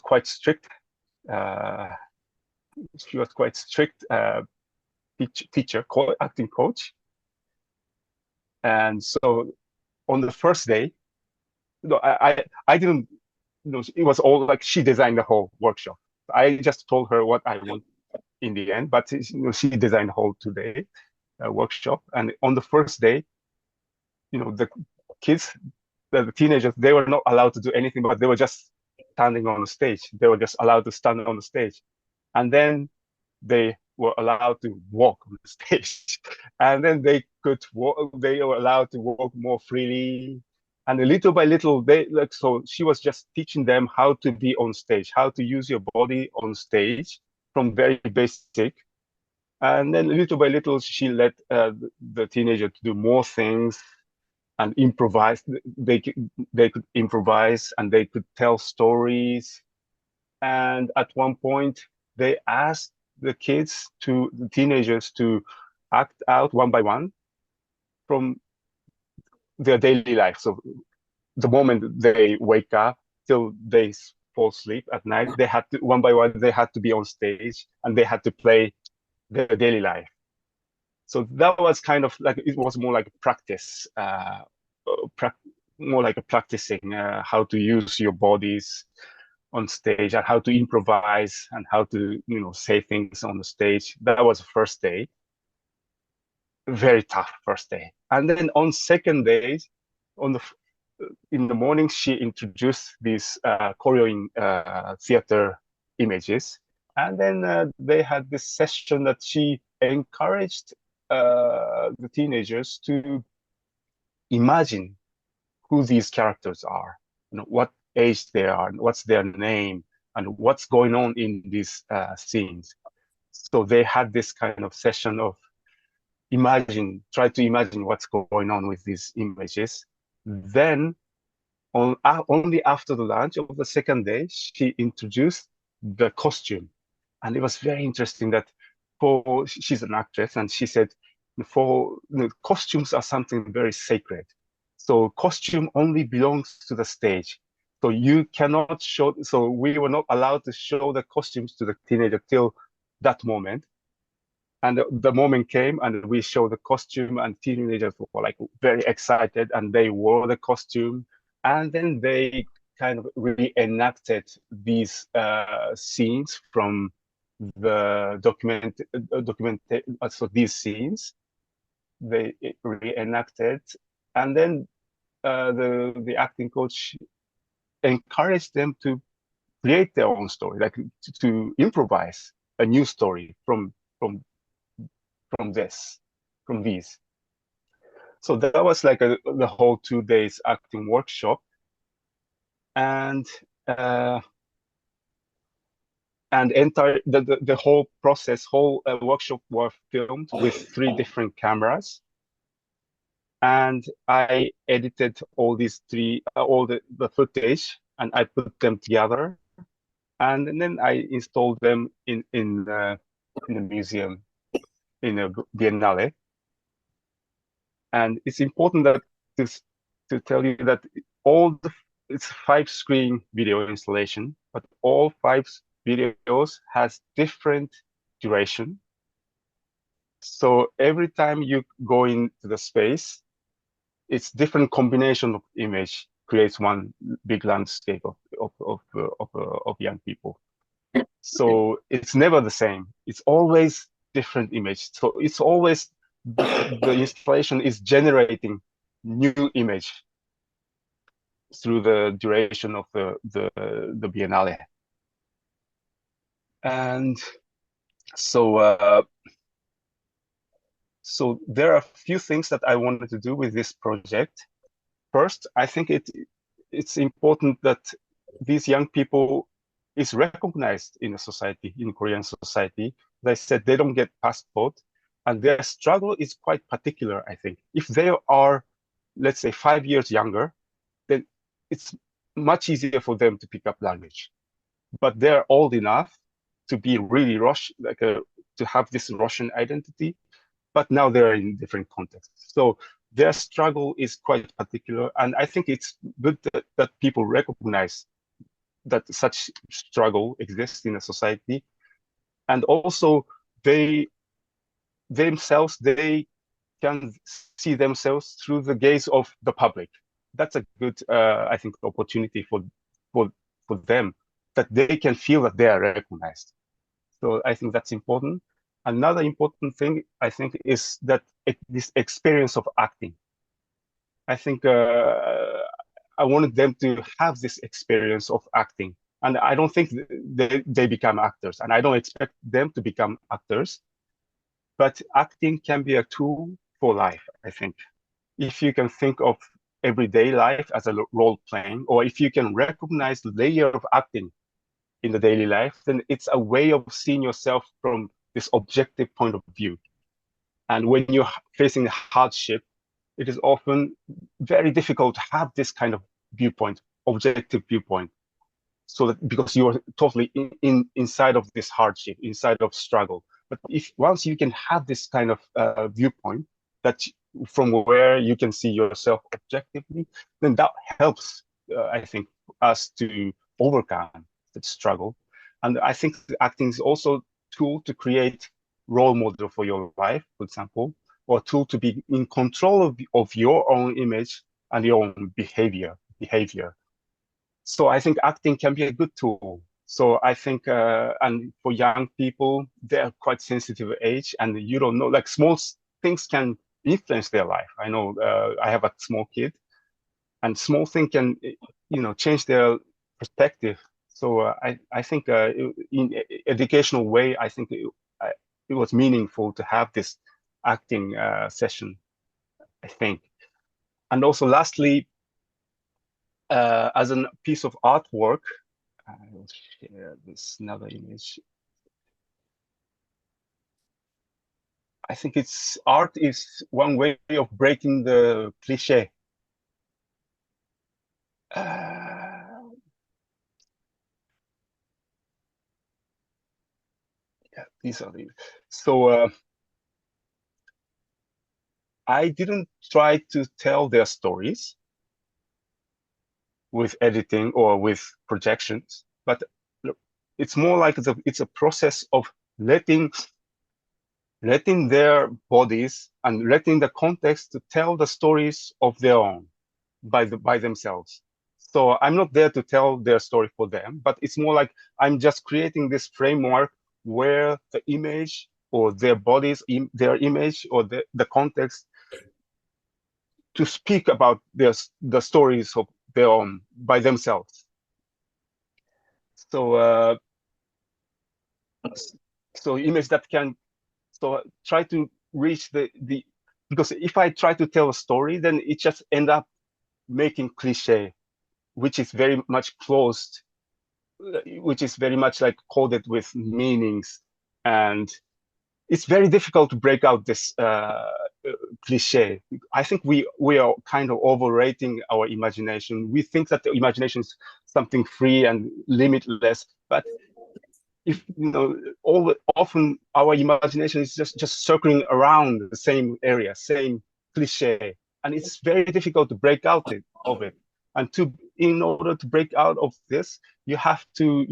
quite strict. She was quite strict teacher, acting coach. And so on the first day, I didn't, it was all like she designed the whole workshop. I just told her what I want in the end, but she designed the whole 2-day workshop. And on the first day, the kids, the teenagers, they were not allowed to do anything, but they were just standing on the stage. They were just allowed to stand on the stage. And then they were allowed to walk on the stage. And then they were allowed to walk more freely. And little by little, so she was just teaching them how to be on stage, how to use your body on stage from very basic. And then little by little, she let the teenager to do more things and improvise. They could improvise, and they could tell stories. And at one point, they asked the teenagers to act out one by one from their daily life. So the moment they wake up till they fall asleep at night, they had to, one by one, they had to be on stage and they had to play their daily life. So that was kind of like, it was more like a practice, more like a practicing how to use your bodies on stage and how to improvise and how to, say things on the stage. That was the first day. Very tough first day. And then on second day, in the morning, she introduced these Korean theater images. And then they had this session that she encouraged the teenagers to imagine who these characters are, what age they are, what's their name, and what's going on in these scenes. So they had this kind of session of try to imagine what's going on with these images. Then only after the lunch of the second day, she introduced the costume. And it was very interesting that she's an actress, and she said, costumes are something very sacred. So costume only belongs to the stage. So you cannot show, so we were not allowed to show the costumes to the teenager till that moment. And the moment came, and we showed the costume, and teenagers were like very excited, and they wore the costume, and then they kind of reenacted these scenes from the so these scenes they reenacted, and then the acting coach encouraged them to create their own story, like to improvise a new story from these. So that was like the whole 2 days acting workshop, and entire the whole process, whole workshop was filmed with 3 different cameras, and I edited all these 3 all the footage, and I put them together, and then I installed them in the museum in a Biennale. And it's important that to tell you that it's 5-screen video installation, but all 5 videos has different duration. So every time you go into the space, it's different combination of image creates one big landscape of young people. So it's never the same. It's always different image. So it's always the installation is generating new image through the duration of the Biennale. And so so there are a few things that I wanted to do with this project. First, I think it's important that these young people is recognized in a society, in Korean society. As I said, they don't get passport, and their struggle is quite particular, I think. If they are, let's say, 5 years younger, then it's much easier for them to pick up language. But they're old enough to be really to have this Russian identity, but now they're in different contexts. So their struggle is quite particular, and I think it's good that people recognize that such struggle exists in a society, and also they can see themselves through the gaze of the public. That's a good, I think, opportunity for them, that they can feel that they are recognized. So I think that's important. Another important thing, I think, is that this experience of acting. I think I wanted them to have this experience of acting. And I don't think they become actors, and I don't expect them to become actors. But acting can be a tool for life, I think. If you can think of everyday life as a role playing, or if you can recognize the layer of acting in the daily life, then it's a way of seeing yourself from this objective point of view. And when you're facing hardship, it is often very difficult to have this kind of viewpoint, objective viewpoint. So that because you're totally inside of this hardship, inside of struggle. But if once you can have this kind of viewpoint, that from where you can see yourself objectively, then that helps, I think, us to overcome that struggle. And I think acting is also a tool to create role model for your life, for example, or a tool to be in control of your own image and your own behavior. So I think acting can be a good tool. So I think, and for young people, they're quite sensitive age, and you don't know, like small things can influence their life. I know I have a small kid, and small thing can, change their perspective. So I think in educational way, I think it was meaningful to have this acting session, I think. And also lastly, as a piece of artwork, I will share this another image. I think art is one way of breaking the cliche. Yeah, these are the. So I didn't try to tell their stories with editing or with projections, but it's more like it's a process of letting letting their bodies and letting the context to tell the stories of their own by themselves. So I'm not there to tell their story for them, but it's more like I'm just creating this framework where the image or their bodies, their image or the context to speak about the stories of their own by themselves. So so image that can try to reach the because if I try to tell a story, then it just end up making cliche, which is very much closed, which is very much like coded with meanings, and it's very difficult to break out this cliche. I think we are kind of overrating our imagination. We think that the imagination is something free and limitless, but if you know, often our imagination is just circling around the same area, same cliche, and it's very difficult to break out of it. And in order to break out of this, you have to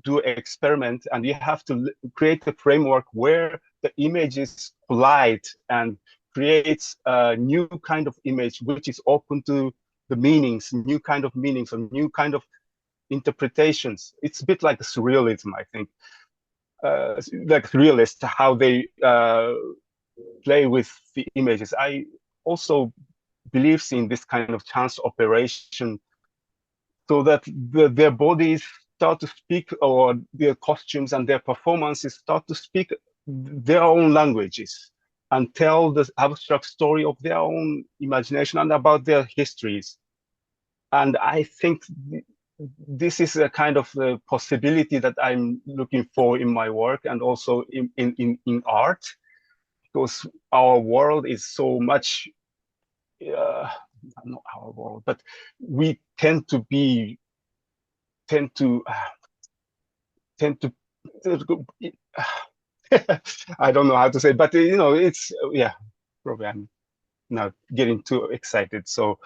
do experiment, and you have to create a framework where the images collide and creates a new kind of image which is open to the meanings, new kind of meanings, or new kind of interpretations. It's a bit like surrealism, I think. Like realists, how they play with the images. I also believe in this kind of chance operation, so that their bodies start to speak, or their costumes and their performances start to speak their own languages and tell the abstract story of their own imagination and about their histories. And I think this is a kind of possibility that I'm looking for in my work, and also in art, because our world is so much, not our world, but we tend to I don't know how to say, but it's probably I'm not getting too excited. So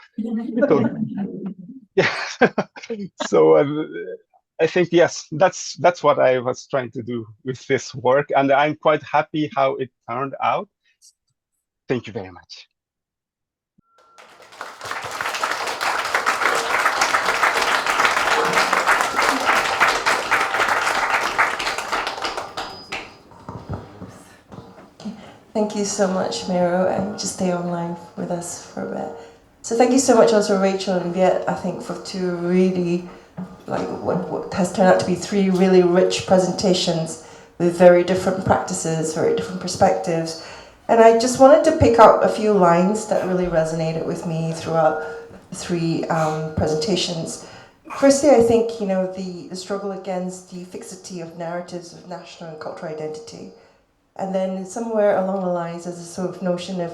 yeah, so I think yes, that's what I was trying to do with this work, and I'm quite happy how it turned out. Thank you very much. Thank you so much, Meiro, and just stay online with us for a bit. So thank you so much also Rachel and Viet, I think, for two really, like what has turned out to be three really rich presentations with very different practices, very different perspectives. And I just wanted to pick out a few lines that really resonated with me throughout the three presentations. Firstly, I think, the struggle against the fixity of narratives of national and cultural identity. And then somewhere along the lines, there's a sort of notion of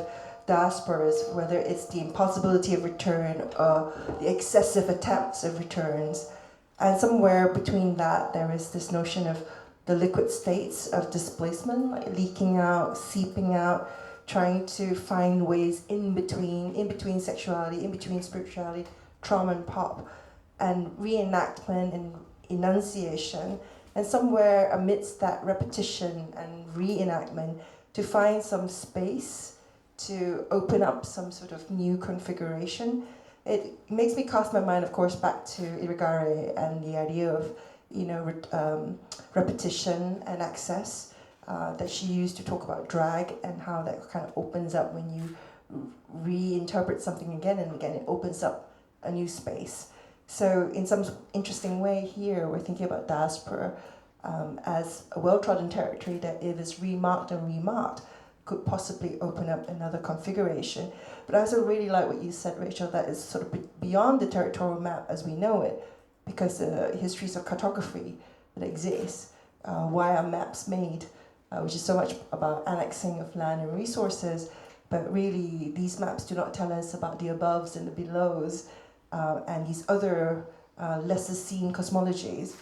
diasporas, whether it's the impossibility of return or the excessive attempts of returns. And somewhere between that, there is this notion of the liquid states of displacement, like leaking out, seeping out, trying to find ways in between sexuality, in between spirituality, trauma and pop, and reenactment and enunciation. And somewhere amidst that repetition and reenactment, to find some space to open up some sort of new configuration. It makes me cast my mind, of course, back to Irigare and the idea of, repetition and access that she used to talk about drag, and how that kind of opens up when you reinterpret something again and again. It opens up a new space. So in some interesting way here, we're thinking about diaspora as a well-trodden territory that, if it's remarked and remarked, could possibly open up another configuration. But I also really like what you said, Rachel, that is sort of beyond the territorial map as we know it, because the histories of cartography that exist, why are maps made, which is so much about annexing of land and resources, but really these maps do not tell us about the aboves and the belows, and these other lesser seen cosmologies.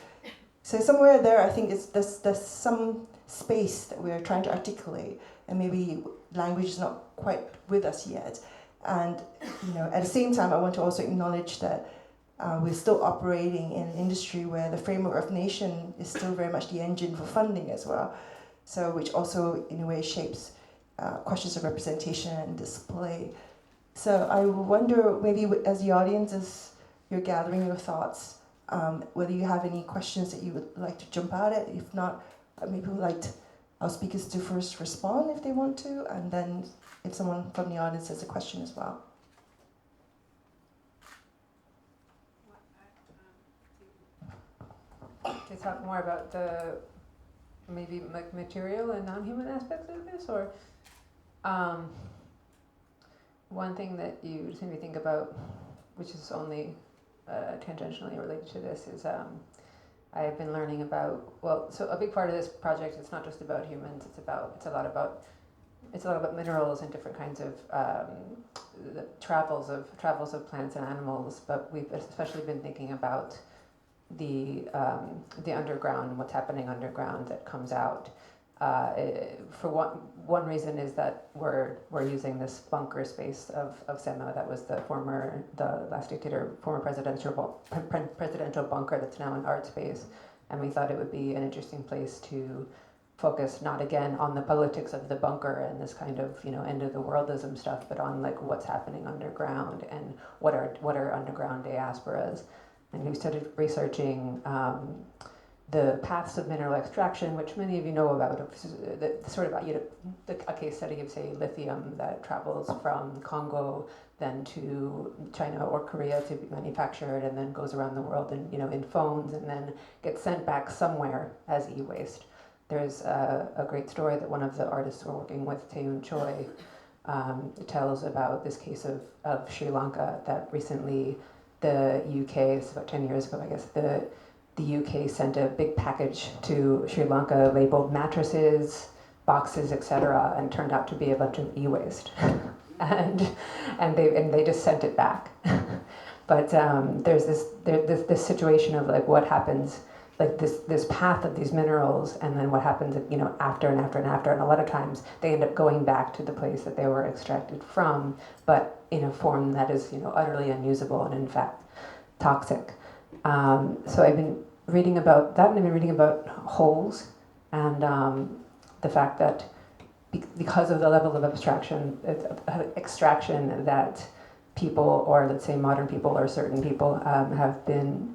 So somewhere there, I think there's some space that we're trying to articulate, and maybe language is not quite with us yet. And at the same time, I want to also acknowledge that we're still operating in an industry where the framework of nation is still very much the engine for funding as well. So which also in a way shapes questions of representation and display. So I wonder, maybe as the audience, as you're gathering your thoughts, whether you have any questions that you would like to jump out at. If not, maybe we'd like our speakers to first respond if they want to, and then if someone from the audience has a question as well. To talk more about the maybe like material and non-human aspects of this, or one thing that you just made me think about, which is only tangentially related to this, is I have been learning about, well, so a big part of this project, it's not just about humans, it's a lot about minerals and different kinds of the travels of plants and animals, but we've especially been thinking about the underground and what's happening underground that comes out. For one reason is that we're using this bunker space of Sema that was the last dictator, former presidential bunker that's now an art space, and we thought it would be an interesting place to focus not again on the politics of the bunker and this kind of end of the worldism stuff, but on like what's happening underground and what are underground diasporas. And we started researching the paths of mineral extraction, which many of you know about, a case study of, say, lithium that travels from Congo then to China or Korea to be manufactured and then goes around the world in phones and then gets sent back somewhere as e-waste. There's a great story that one of the artists we're working with, Taeyoon Choi, tells about this case of Sri Lanka that recently the UK, it's about 10 years ago, I guess, the UK sent a big package to Sri Lanka labeled mattresses, boxes, etc., and turned out to be a bunch of e-waste, and they just sent it back. But there's this situation of like what happens, like this path of these minerals, and then what happens, after and after and after, and a lot of times they end up going back to the place that they were extracted from, but in a form that is utterly unusable and in fact toxic. So I've been reading about that, and I've been reading about holes and the fact that because of the level of extraction that people, or let's say modern people or certain people, have been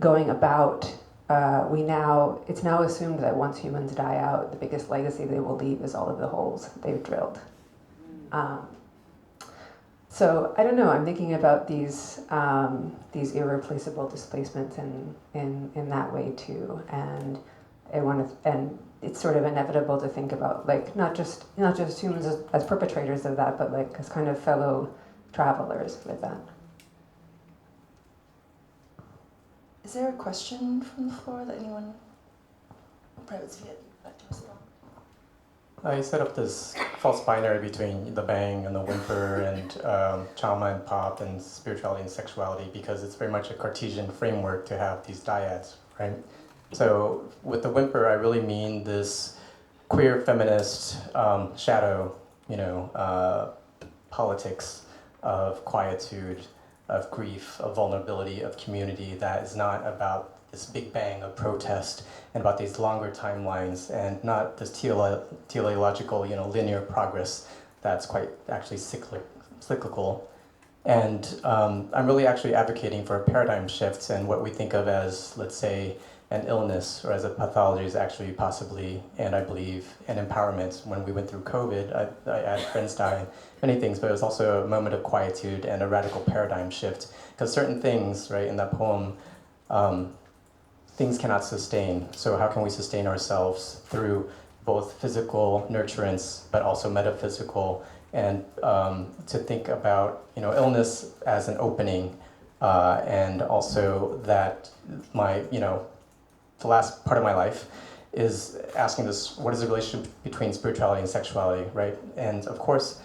going about, it's now assumed that once humans die out, the biggest legacy they will leave is all of the holes they've drilled. So I don't know. I'm thinking about these irreplaceable displacements in that way too, and and it's sort of inevitable to think about like not just humans as perpetrators of that, but like as kind of fellow travelers with that. Is there a question from the floor that anyone? I set up this false binary between the bang and the whimper and trauma and pop and spirituality and sexuality because it's very much a Cartesian framework to have these dyads, right? So with the whimper, I really mean this queer feminist shadow, politics of quietude, of grief, of vulnerability, of community that is not about this big bang of protest and about these longer timelines and not this teleological, linear progress that's quite actually cyclical. And I'm really actually advocating for a paradigm shift, and what we think of as, let's say, an illness or as a pathology is actually possibly, and I believe, an empowerment. When we went through COVID, I had friends die, many things, but it was also a moment of quietude and a radical paradigm shift. Because certain things, right, in that poem, things cannot sustain. So how can we sustain ourselves through both physical nurturance, but also metaphysical, and to think about illness as an opening, and also that the last part of my life is asking this: what is the relationship between spirituality and sexuality, right? And of course,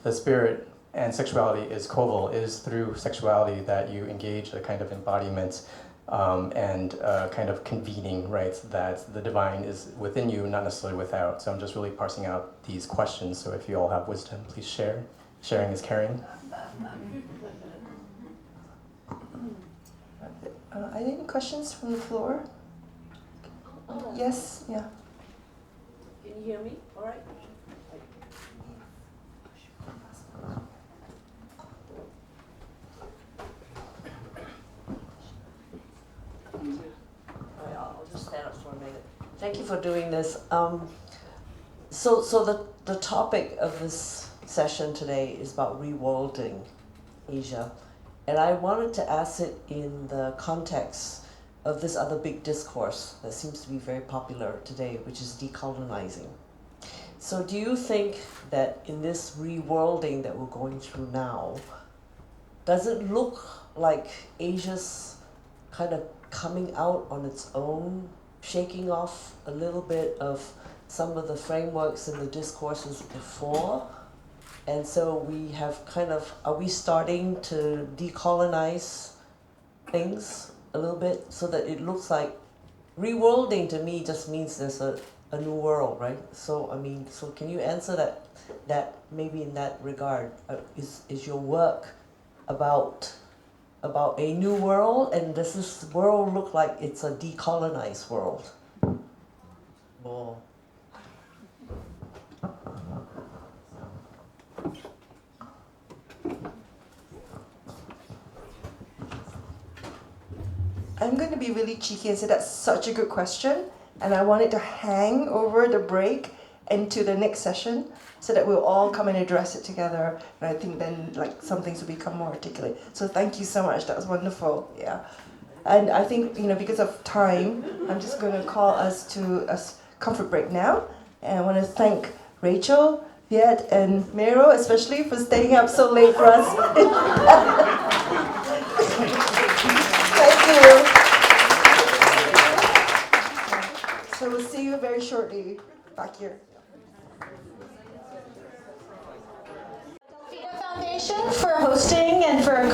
the spirit and sexuality is coeval. It is through sexuality that you engage a kind of embodiment and kind of convening, right? That the divine is within you, not necessarily without. So I'm just really parsing out these questions. So if you all have wisdom, please share. Sharing is caring. Are there any questions from the floor? Yes, yeah. In Can you hear me? All right. I'll just stand up for a minute. Thank you for doing this. So the topic of this session today is about reworlding Asia. And I wanted to ask it in the context of this other big discourse that seems to be very popular today, which is decolonizing. So do you think that in this reworlding that we're going through now, does it look like Asia's kind of coming out on its own, shaking off a little bit of some of the frameworks and the discourses before? And so we have kind of, are we starting to decolonize things a little bit so that it looks like reworlding to me just means there's a new world, right? So, I mean, so can you answer that maybe in that regard? Is your work about a new world, and does this world look like it's a decolonized world? Or I'm going to be really cheeky and say that's such a good question, and I want it to hang over the break into the next session so that we'll all come and address it together. And I think then like some things will become more articulate. So thank you so much. That was wonderful. Yeah. And I think, because of time, I'm just going to call us to a comfort break now. And I want to thank Rachael, Viet, and Meiro especially for staying up so late for us. Thank you. So we'll see you very shortly back here. Delfina Foundation for hosting and for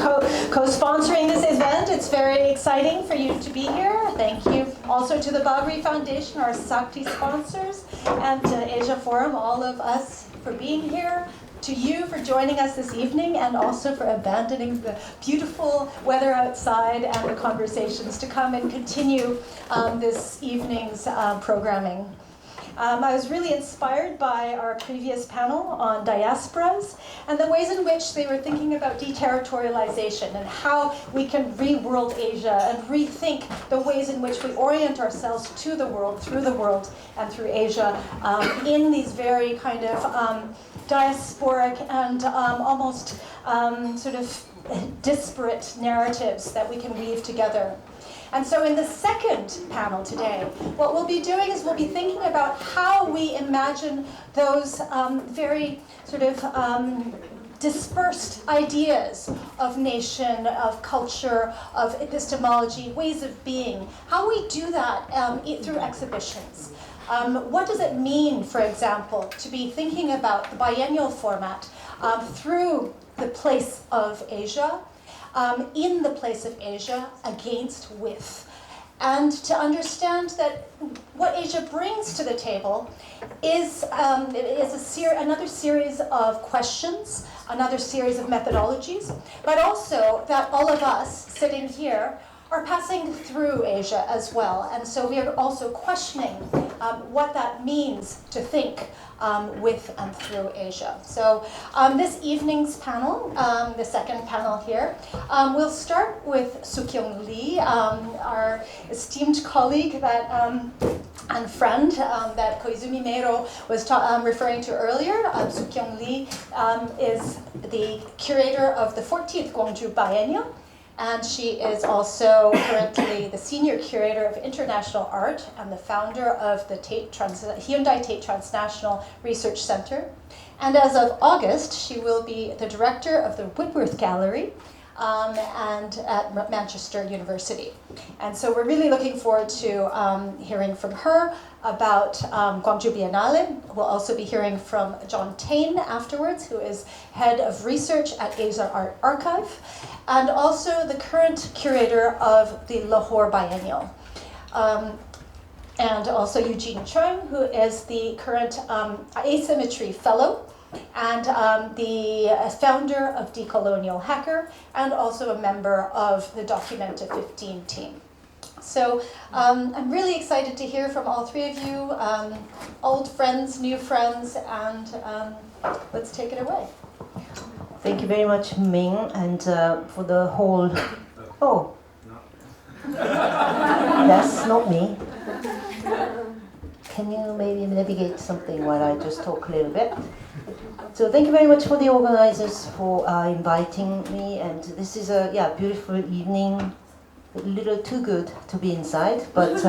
co-sponsoring this event. It's very exciting for you to be here. Thank you also to the Goryeo Foundation, our Sakti sponsors, and to Asia Forum, all of us for being here. To you for joining us this evening, and also for abandoning the beautiful weather outside and the conversations to come and continue this evening's programming. I was really inspired by our previous panel on diasporas and the ways in which they were thinking about deterritorialization and how we can reworld Asia and rethink the ways in which we orient ourselves to the world, through the world, and through Asia in these very kind of diasporic and almost sort of disparate narratives that we can weave together. And so in the second panel today, what we'll be doing is we'll be thinking about how we imagine those very sort of dispersed ideas of nation, of culture, of epistemology, ways of being, how we do that through exhibitions. What does it mean, for example, to be thinking about the biennial format through the place of Asia, in the place of Asia, against with? And to understand that what Asia brings to the table is another series of questions, another series of methodologies, but also that all of us sitting here are passing through Asia as well. And so we are also questioning what that means to think with and through Asia. So this evening's panel, the second panel here, we'll start with Soo-Kyung Lee, our esteemed colleague and friend that Koizumi Meiro was referring to earlier. Soo-Kyung Lee is the curator of the 14th Gwangju Biennial. And she is also currently the senior curator of international art and the founder of the Hyundai Tate Transnational Research Center. And as of August, she will be the director of the Whitworth Gallery and at Manchester University. And so we're really looking forward to hearing from her about Gwangju Biennale. We'll also be hearing from John Tain afterwards, who is head of research at Asia Art Archive, and also the current curator of the Lahore Biennial. And also Eugene Chung, who is the current Asymmetry Fellow and the founder of Decolonial Hacker, and also a member of the Documenta 15 team. So I'm really excited to hear from all three of you, old friends, new friends, and let's take it away. Thank you very much, Ming, and for the whole... Oh, that's not me. Can you maybe navigate something while I just talk a little bit? So thank you very much for the organizers for inviting me, and this is a beautiful evening. A little too good to be inside, but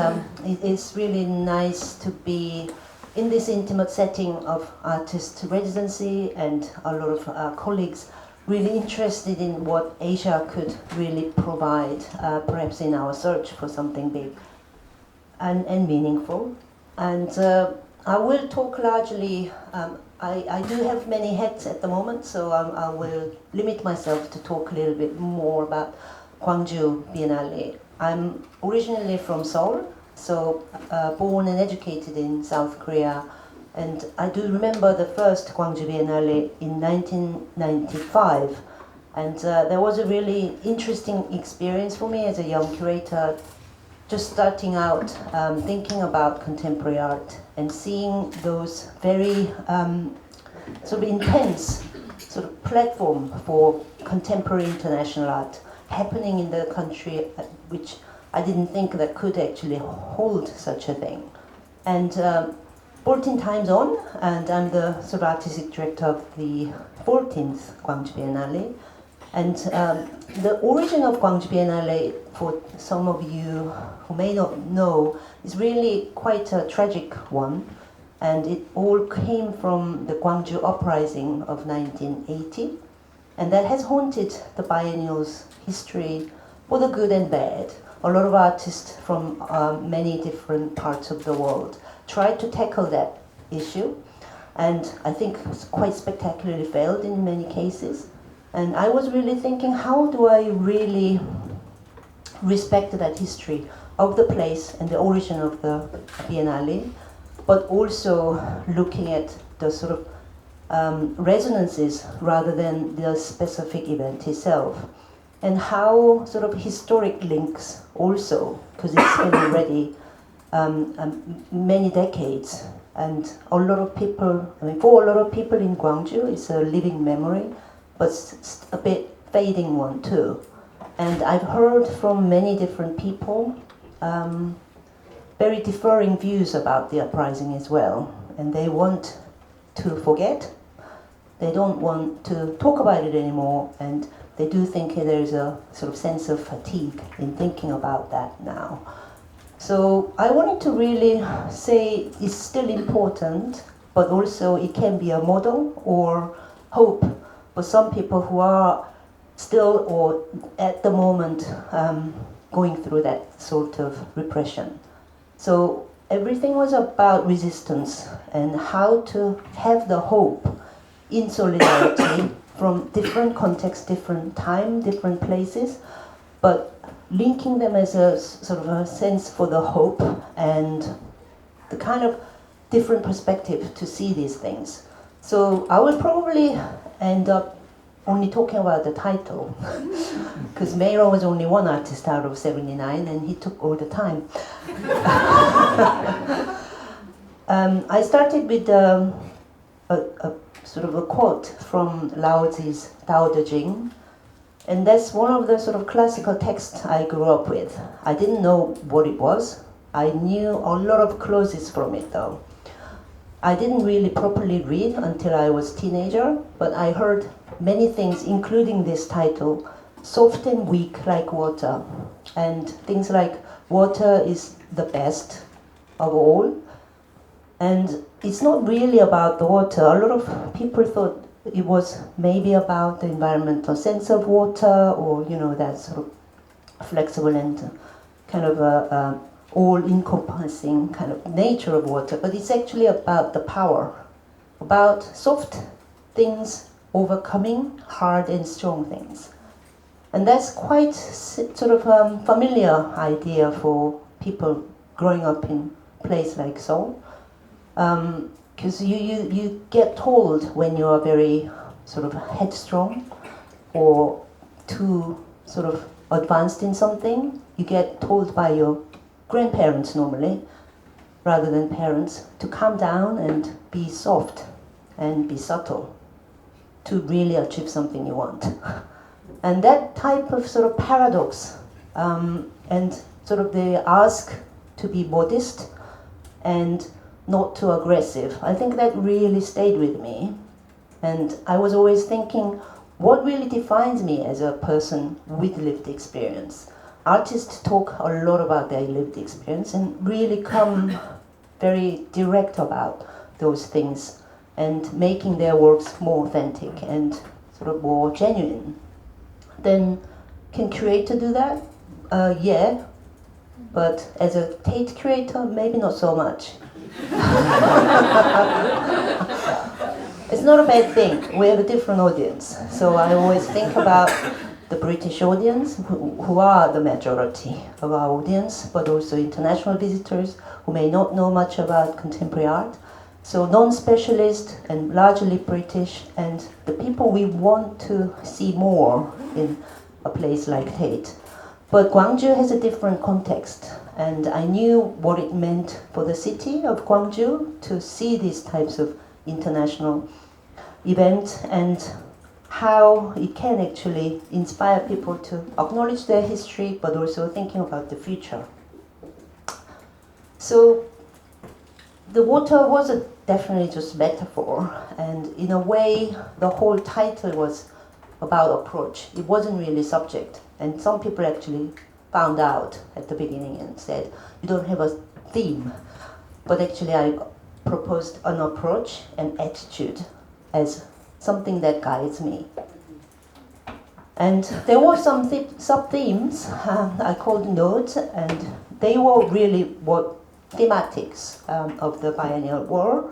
it is really nice to be in this intimate setting of artist residency and a lot of colleagues really interested in what Asia could really provide, perhaps in our search for something big and meaningful. And I will talk largely, I do have many hats at the moment, so I will limit myself to talk a little bit more about Gwangju Biennale. I'm originally from Seoul, so born and educated in South Korea, and I do remember the first Gwangju Biennale in 1995, and there was a really interesting experience for me as a young curator, just starting out thinking about contemporary art and seeing those very sort of intense sort of platform for contemporary international art happening in the country, which I didn't think that could actually hold such a thing. And 14 times on, and I'm the sort of artistic director of the 14th Gwangju Biennale. And the origin of Gwangju Biennale, for some of you who may not know, is really quite a tragic one. And it all came from the Gwangju uprising of 1980. And that has haunted the biennial's history for the good and bad. A lot of artists from many different parts of the world tried to tackle that issue, and I think quite spectacularly failed in many cases. And I was really thinking, how do I really respect that history of the place and the origin of the Biennale, but also looking at the sort of resonances rather than the specific event itself, and how sort of historic links also, because it's been already many decades, and a lot of people, I mean, for a lot of people in Gwangju, it's a living memory, but it's a bit fading one too. And I've heard from many different people very differing views about the uprising as well, and they want to forget. They don't want to talk about it anymore, and they do think there's a sort of sense of fatigue in thinking about that now. So I wanted to really say it's still important, but also it can be a model or hope for some people who are still or at the moment going through that sort of repression. So everything was about resistance and how to have the hope in solidarity from different contexts, different time, different places, but linking them as a sort of a sense for the hope and the kind of different perspective to see these things. So I will probably end up only talking about the title, because Meiro was only one artist out of 79 and he took all the time. I started with a sort of a quote from Lao Tzu's Tao Te Ching, and that's one of the sort of classical texts I grew up with. I didn't know what it was. I knew a lot of clauses from it though. I didn't really properly read until I was a teenager, but I heard many things, including this title, soft and weak like water, and things like water is the best of all. And it's not really about the water. A lot of people thought it was maybe about the environmental sense of water, or that sort of flexible and kind of all-encompassing kind of nature of water. But it's actually about the power, about soft things overcoming hard and strong things. And that's quite sort of familiar idea for people growing up in a place like Seoul. Because you get told when you are very sort of headstrong or too sort of advanced in something, you get told by your grandparents normally, rather than parents, to calm down and be soft and be subtle to really achieve something you want. And that type of sort of paradox, and sort of the ask to be modest and not too aggressive, I think that really stayed with me. And I was always thinking, what really defines me as a person with lived experience? Artists talk a lot about their lived experience and really come very direct about those things and making their works more authentic and sort of more genuine. Then, can curator do that? Yeah, but as a Tate curator, maybe not so much. It's not a bad thing. We have a different audience. So I always think about the British audience, who are the majority of our audience, but also international visitors who may not know much about contemporary art. So non-specialist and largely British, and the people we want to see more in a place like Tate. But Gwangju has a different context, and I knew what it meant for the city of Gwangju to see these types of international events and how it can actually inspire people to acknowledge their history, but also thinking about the future. So the water was definitely just metaphor, and in a way, the whole title was about approach. It wasn't really subject, and some people actually found out at the beginning and said, you don't have a theme. But actually, I proposed an approach and attitude as something that guides me. And there were some sub-themes I called nodes, and they were really what thematics of the biennial were.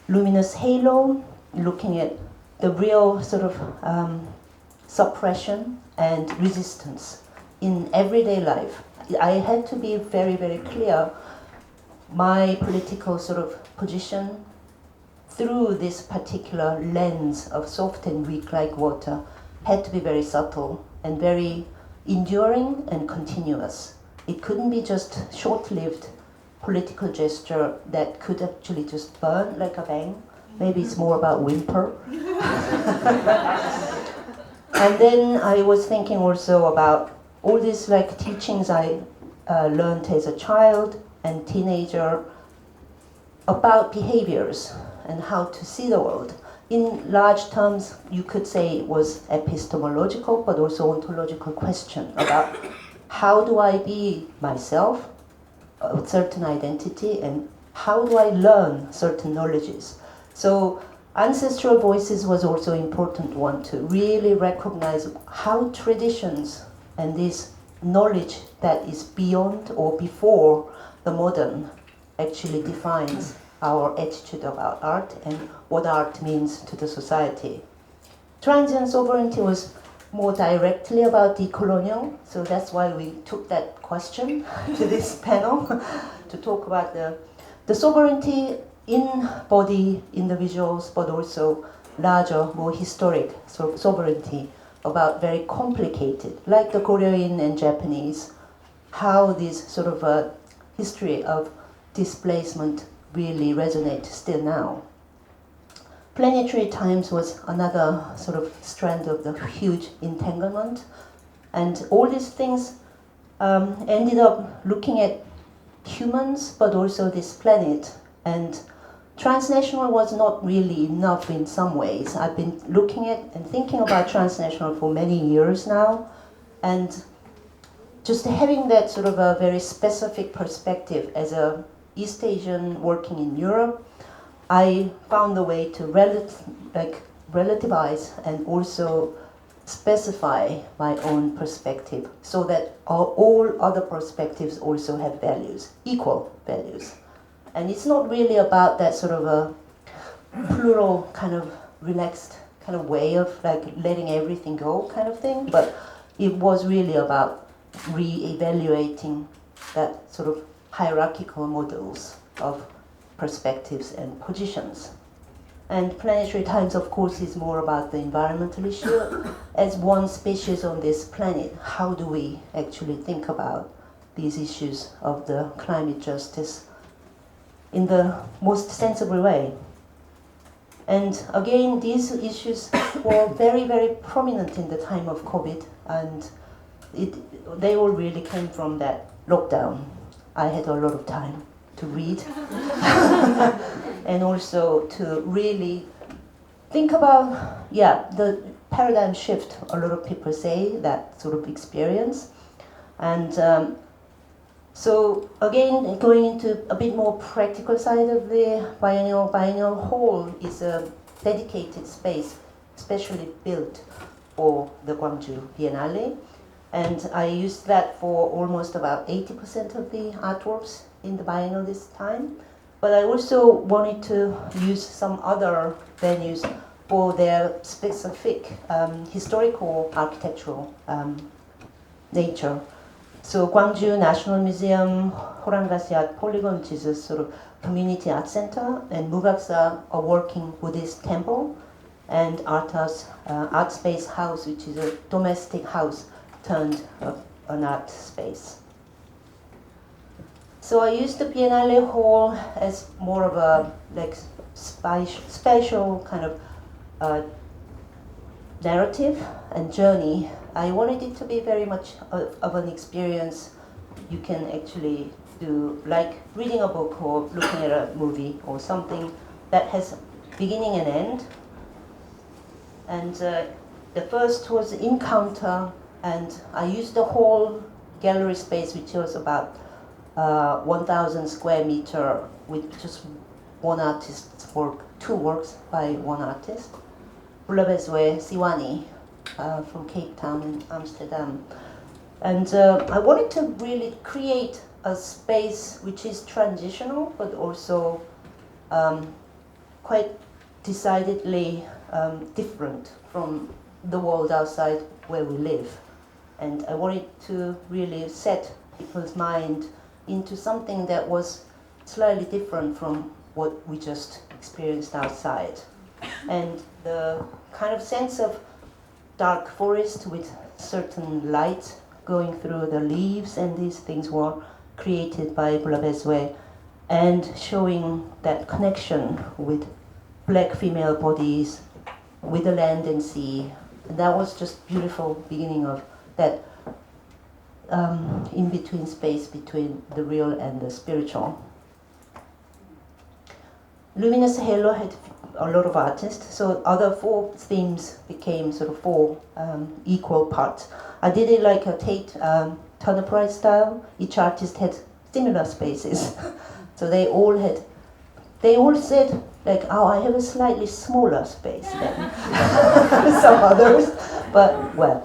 Luminous halo, looking at the real sort of suppression and resistance in everyday life. I had to be very, very clear my political sort of position through this particular lens of soft and weak like water had to be very subtle and very enduring and continuous. It couldn't be just short-lived political gesture that could actually just burn like a bang. Maybe it's more about whimper. And then I was thinking also about all these like teachings I learned as a child and teenager about behaviors and how to see the world. In large terms, you could say it was epistemological, but also ontological question about how do I be myself, a certain identity, and how do I learn certain knowledges. So ancestral voices was also an important one to really recognize how traditions and this knowledge that is beyond or before the modern actually defines our attitude about art and what art means to the society. Transient sovereignty was more directly about decolonial, so that's why we took that question to this panel to talk about the sovereignty in body individuals, but also larger, more historic sovereignty about very complicated, like the Korean and Japanese, how this sort of a history of displacement really resonates still now. Planetary times was another sort of strand of the huge entanglement, and all these things ended up looking at humans, but also this planet. And transnational was not really enough in some ways. I've been looking at and thinking about transnational for many years now, and just having that sort of a very specific perspective as a East Asian working in Europe, I found a way to relativize and also specify my own perspective so that all other perspectives also have values, equal values. And it's not really about that sort of a plural kind of relaxed kind of way of like letting everything go kind of thing, but it was really about re-evaluating that sort of hierarchical models of perspectives and positions. And planetary times, of course, is more about the environmental issue. As one species on this planet, how do we actually think about these issues of the climate justice in the most sensible way? And again, these issues were very, very prominent in the time of COVID, and they all really came from that lockdown. I had a lot of time to read and also to really think about, the paradigm shift. A lot of people say that sort of experience. And so again, going into a bit more practical side of the biennial hall is a dedicated space, specially built for the Gwangju Biennale. And I used that for almost about 80% of the artworks in the biennial this time. But I also wanted to use some other venues for their specific historical architectural nature. So Gwangju National Museum, Horangasi Art Polygon, which is a sort of community art center, and Mugaksa, a working Buddhist temple, and Artas Art Space House, which is a domestic house turned an art space. So I used the Biennale Hall as more of a special kind of narrative and journey. I wanted it to be very much of an experience you can actually do, like reading a book or looking at a movie or something that has beginning and end. And the first was Encounter, and I used the whole gallery space, which was about 1,000 square meter, with just one artist's work, two works by one artist. Bulabezwe Siwani from Cape Town and Amsterdam. And I wanted to really create a space which is transitional, but also quite decidedly different from the world outside where we live. And I wanted to really set people's mind into something that was slightly different from what we just experienced outside. And the kind of sense of dark forest with certain light going through the leaves, and these things were created by Bulabezwe, and showing that connection with black female bodies, with the land and sea. And that was just beautiful beginning of that in-between space between the real and the spiritual. Luminous Halo had a lot of artists, so other four themes became sort of four equal parts. I did it like a Tate Turner Prize style. Each artist had similar spaces. So they all said, like, oh, I have a slightly smaller space than some others, but well,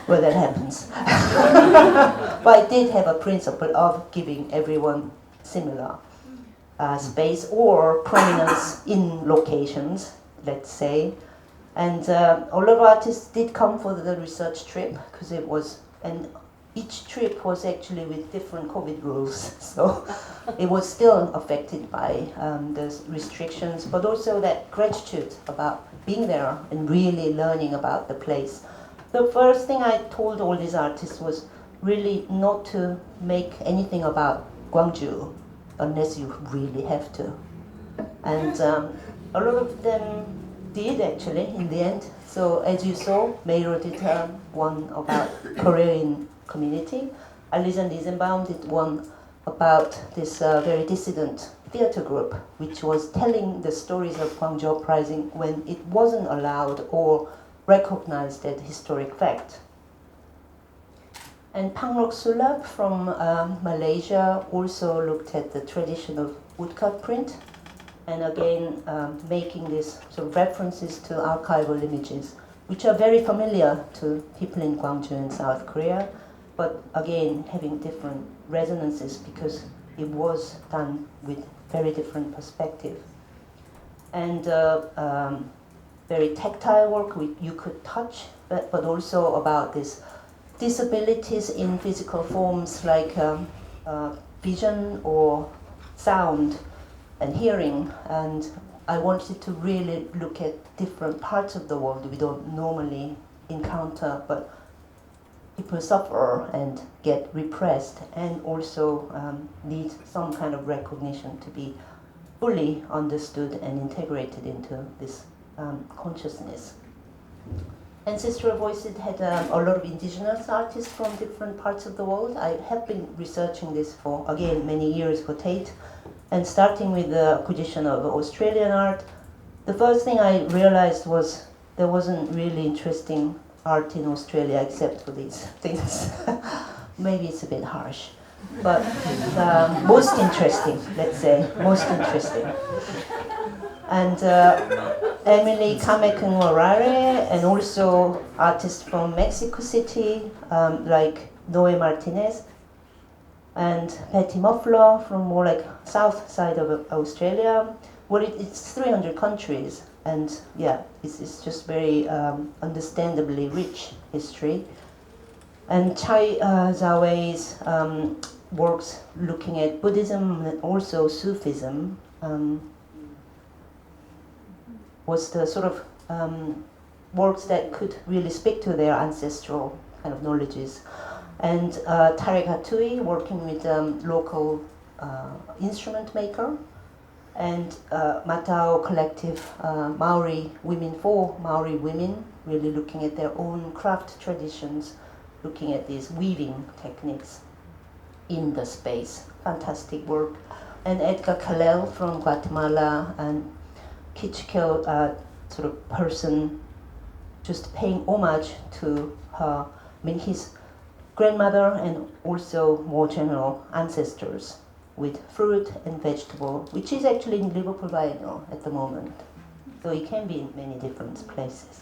that happens. But I did have a principle of giving everyone similar space or prominence in locations, let's say. And a lot of artists did come for the research trip, because it was, and each trip was actually with different COVID rules, so it was still affected by the restrictions, but also that gratitude about being there and really learning about the place. The first thing I told all these artists was really not to make anything about Gwangju, unless you really have to. And a lot of them did actually in the end. So as you saw, Meiro did one about Korean community. Alisa Nisenbaum did one about this very dissident theater group, which was telling the stories of Gwangju uprising when it wasn't allowed or recognized as historic fact. And Panglok Sulap from Malaysia also looked at the tradition of woodcut print, and again making these sort of references to archival images, which are very familiar to people in Gwangju and South Korea, but again having different resonances because it was done with very different perspective. And very tactile work you could touch, but also about this disabilities in physical forms like vision or sound and hearing, and I wanted to really look at different parts of the world we don't normally encounter, but people suffer and get repressed and also need some kind of recognition to be fully understood and integrated into this consciousness. Ancestral Voices had a lot of indigenous artists from different parts of the world. I have been researching this for, again, many years for Tate, and starting with the acquisition of Australian art, the first thing I realized was there wasn't really interesting art in Australia except for these things. Maybe it's a bit harsh, but most interesting, let's say, most interesting. And Emily Kamekunwarare, and also artists from Mexico City, like Noe Martinez, and Patty Moffler from more like south side of Australia. Well, it's 300 countries, and yeah, it's just very understandably rich history. And Chai Zawei's works looking at Buddhism and also Sufism was the sort of works that could really speak to their ancestral kind of knowledges. And Tarek Hatui working with local instrument maker, and Matao Collective Maori Women for Maori Women, really looking at their own craft traditions, looking at these weaving techniques in the space. Fantastic work. And Edgar Kalel from Guatemala, and Kitchkel, sort of person just paying homage to her, his grandmother and also more general ancestors with fruit and vegetable, which is actually in Liverpool Biennale at the moment. So it can be in many different places.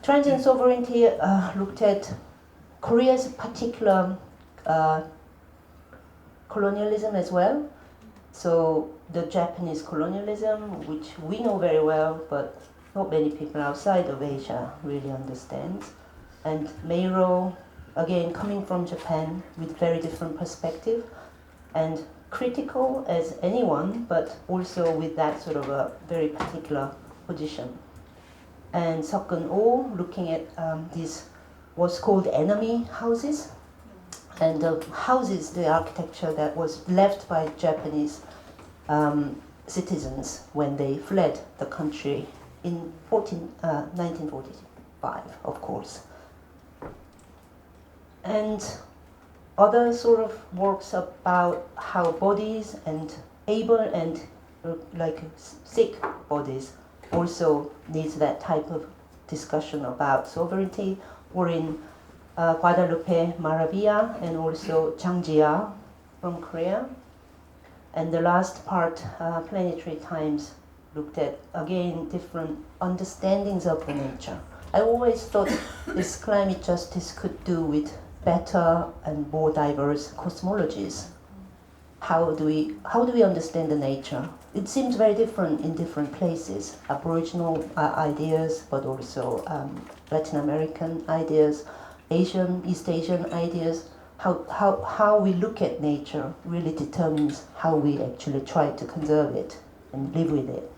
Transient Sovereignty looked at Korea's particular colonialism as well. So the Japanese colonialism, which we know very well, but not many people outside of Asia really understand. And Meiro, again, coming from Japan with very different perspective, and critical as anyone, but also with that sort of a very particular position. And Seokun Oh, looking at these what's called enemy houses, and the houses, the architecture that was left by Japanese citizens when they fled the country in 1945, of course. And other sort of works about how bodies and able and like sick bodies also needs that type of discussion about sovereignty, or in Guadalupe Maravilla and also Chang Jia from Korea. And the last part, Planetary Times, looked at, again, different understandings of the nature. I always thought this climate justice could do with better and more diverse cosmologies. How do we understand the nature? It seems very different in different places. Aboriginal ideas, but also Latin American ideas, Asian, East Asian ideas. How we look at nature really determines how we actually try to conserve it and live with it.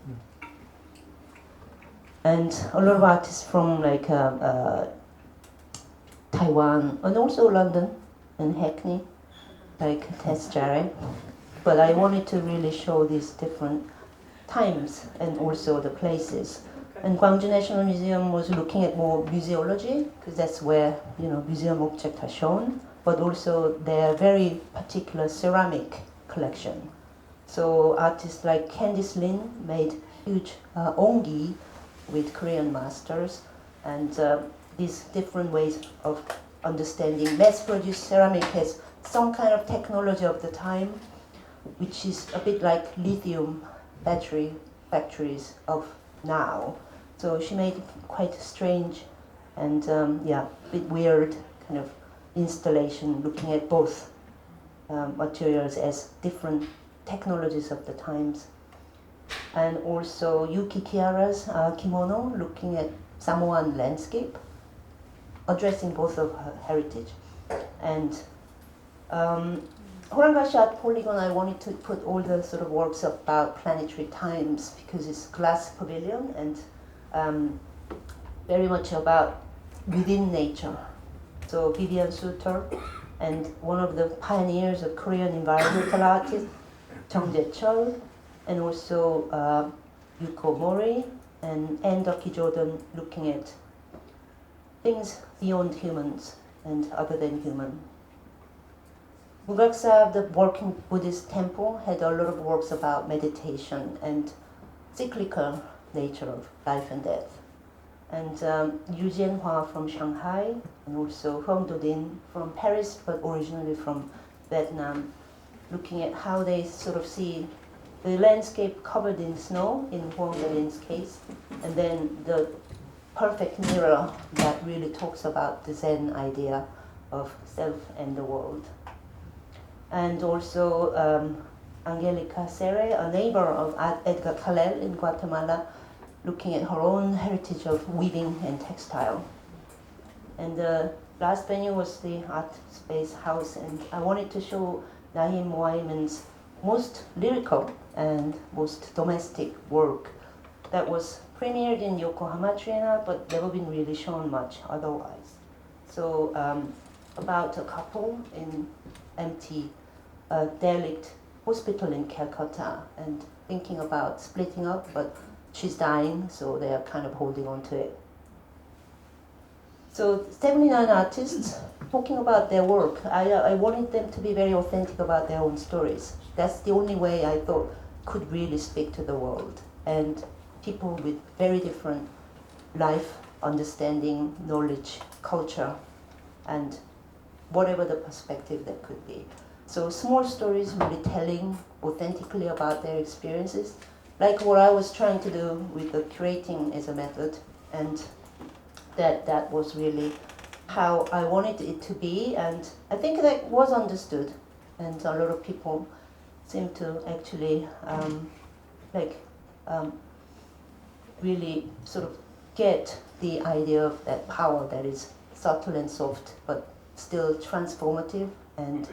And a lot of artists from like Taiwan and also London and Hackney, like Tess Jarrett. But I wanted to really show these different times and also the places. And Gwangju National Museum was looking at more museology, because that's where museum objects are shown, but also their very particular ceramic collection. So artists like Candice Lin made huge ongi with Korean masters, and these different ways of understanding mass-produced ceramic has some kind of technology of the time, which is a bit like lithium battery factories of now. So she made quite strange and a bit weird kind of installation, looking at both materials as different technologies of the times. And also Yuki Kiara's kimono, looking at Samoan landscape, addressing both of her heritage. And Horangashi Art Polygon, I wanted to put all the sort of works about planetary times because it's glass pavilion and very much about within nature. So Vivian Suter and one of the pioneers of Korean environmental artists, Jung Jae-chul, and also Yuko Mori and Anne Ducky Jordan looking at things beyond humans and other than human. Mugaksa, the working Buddhist temple, had a lot of works about meditation and cyclical nature of life and death. And Yu Jianhua from Shanghai, and also Huang Dodin from Paris, but originally from Vietnam, looking at how they sort of see the landscape covered in snow, in Huang Dodin's case, and then the perfect mirror that really talks about the Zen idea of self and the world. And also Angelica Serre, a neighbor of Edgar Calel in Guatemala, looking at her own heritage of weaving and textile. And the last venue was the Art Space House, and I wanted to show Nahim Moaiman's most lyrical and most domestic work that was premiered in Yokohama Triennale, but never been really shown much otherwise. So about a couple in empty, derelict hospital in Calcutta and thinking about splitting up, but she's dying, so they are kind of holding on to it. So 79 artists talking about their work. I wanted them to be very authentic about their own stories. That's the only way I thought could really speak to the world. And people with very different life, understanding, knowledge, culture, and whatever the perspective that could be. So small stories really telling authentically about their experiences, like what I was trying to do with the curating as a method, and that was really how I wanted it to be, and I think that was understood, and a lot of people seem to actually really sort of get the idea of that power that is subtle and soft, but still transformative and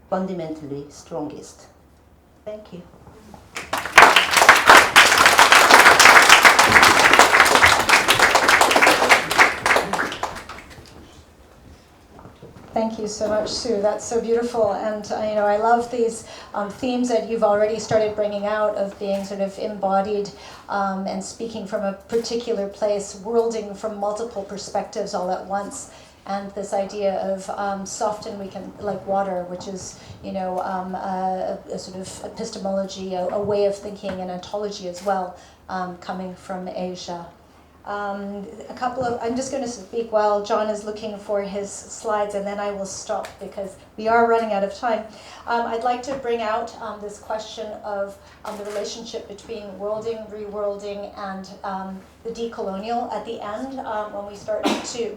fundamentally strongest. Thank you. Thank you so much, Sue. That's so beautiful, and I love these themes that you've already started bringing out of being sort of embodied and speaking from a particular place, worlding from multiple perspectives all at once, and this idea of soft and weak, like water, which is a sort of epistemology, a way of thinking, an ontology as well, coming from Asia. I'm just going to speak while John is looking for his slides, and then I will stop because we are running out of time. I'd like to bring out this question of the relationship between worlding, reworlding, and the decolonial at the end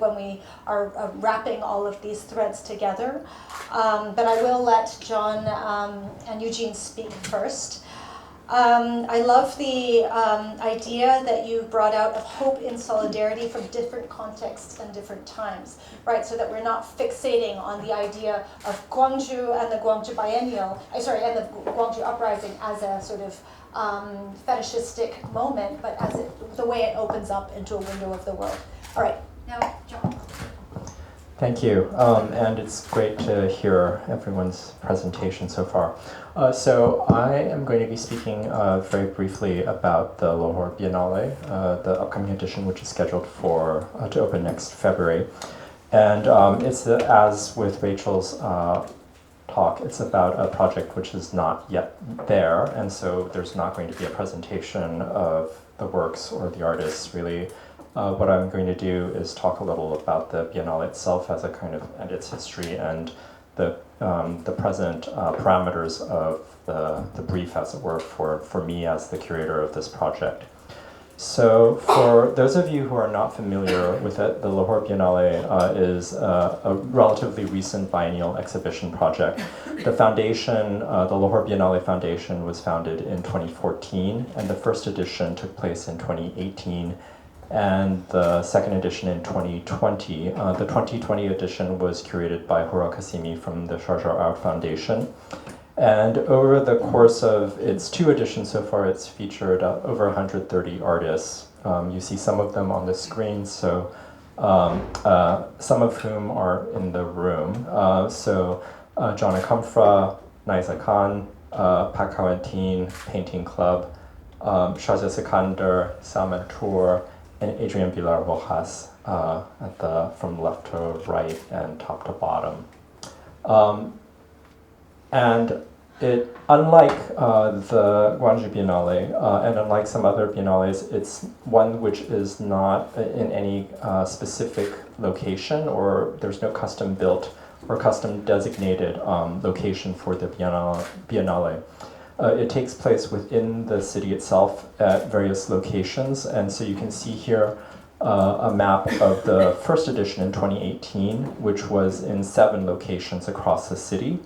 when we are wrapping all of these threads together. But I will let John and Eugene speak first. I love the idea that you brought out of hope in solidarity from different contexts and different times, right? So that we're not fixating on the idea of Gwangju and the Gwangju Biennial, and the Gwangju Uprising as a sort of fetishistic moment, but as the way it opens up into a window of the world. All right, now John. Thank you, and it's great to hear everyone's presentation so far. So I am going to be speaking very briefly about the Lahore Biennale, the upcoming edition, which is scheduled to open next February. And it's as with Rachel's talk, it's about a project which is not yet there, and so there's not going to be a presentation of the works or the artists really. What I'm going to do is talk a little about the Biennale itself as a kind of, and its history and the present parameters of the brief, as it were, for me as the curator of this project. So for those of you who are not familiar with it, the Lahore Biennale is a relatively recent biennial exhibition project. The foundation, the Lahore Biennale Foundation, was founded in 2014, and the first edition took place in 2018. and the second edition in 2020. The 2020 edition was curated by Hura Kasimi from the Rachael Rakes Foundation. And over the course of its 2 editions so far, it's featured over 130 artists. You see some of them on the screen, so some of whom are in the room. John Akamfra, Naiza Khan, Pak Hawantine Painting Club, Shazia Sikander, Salman Tour, and Adrian Villar Rojas from left to right and top to bottom. And unlike the Gwangju Biennale, and unlike some other biennales, it's one which is not in any specific location, or there's no custom built or custom designated location for the biennale. It takes place within the city itself at various locations, and so you can see here a map of the first edition in 2018, which was in 7 locations across the city.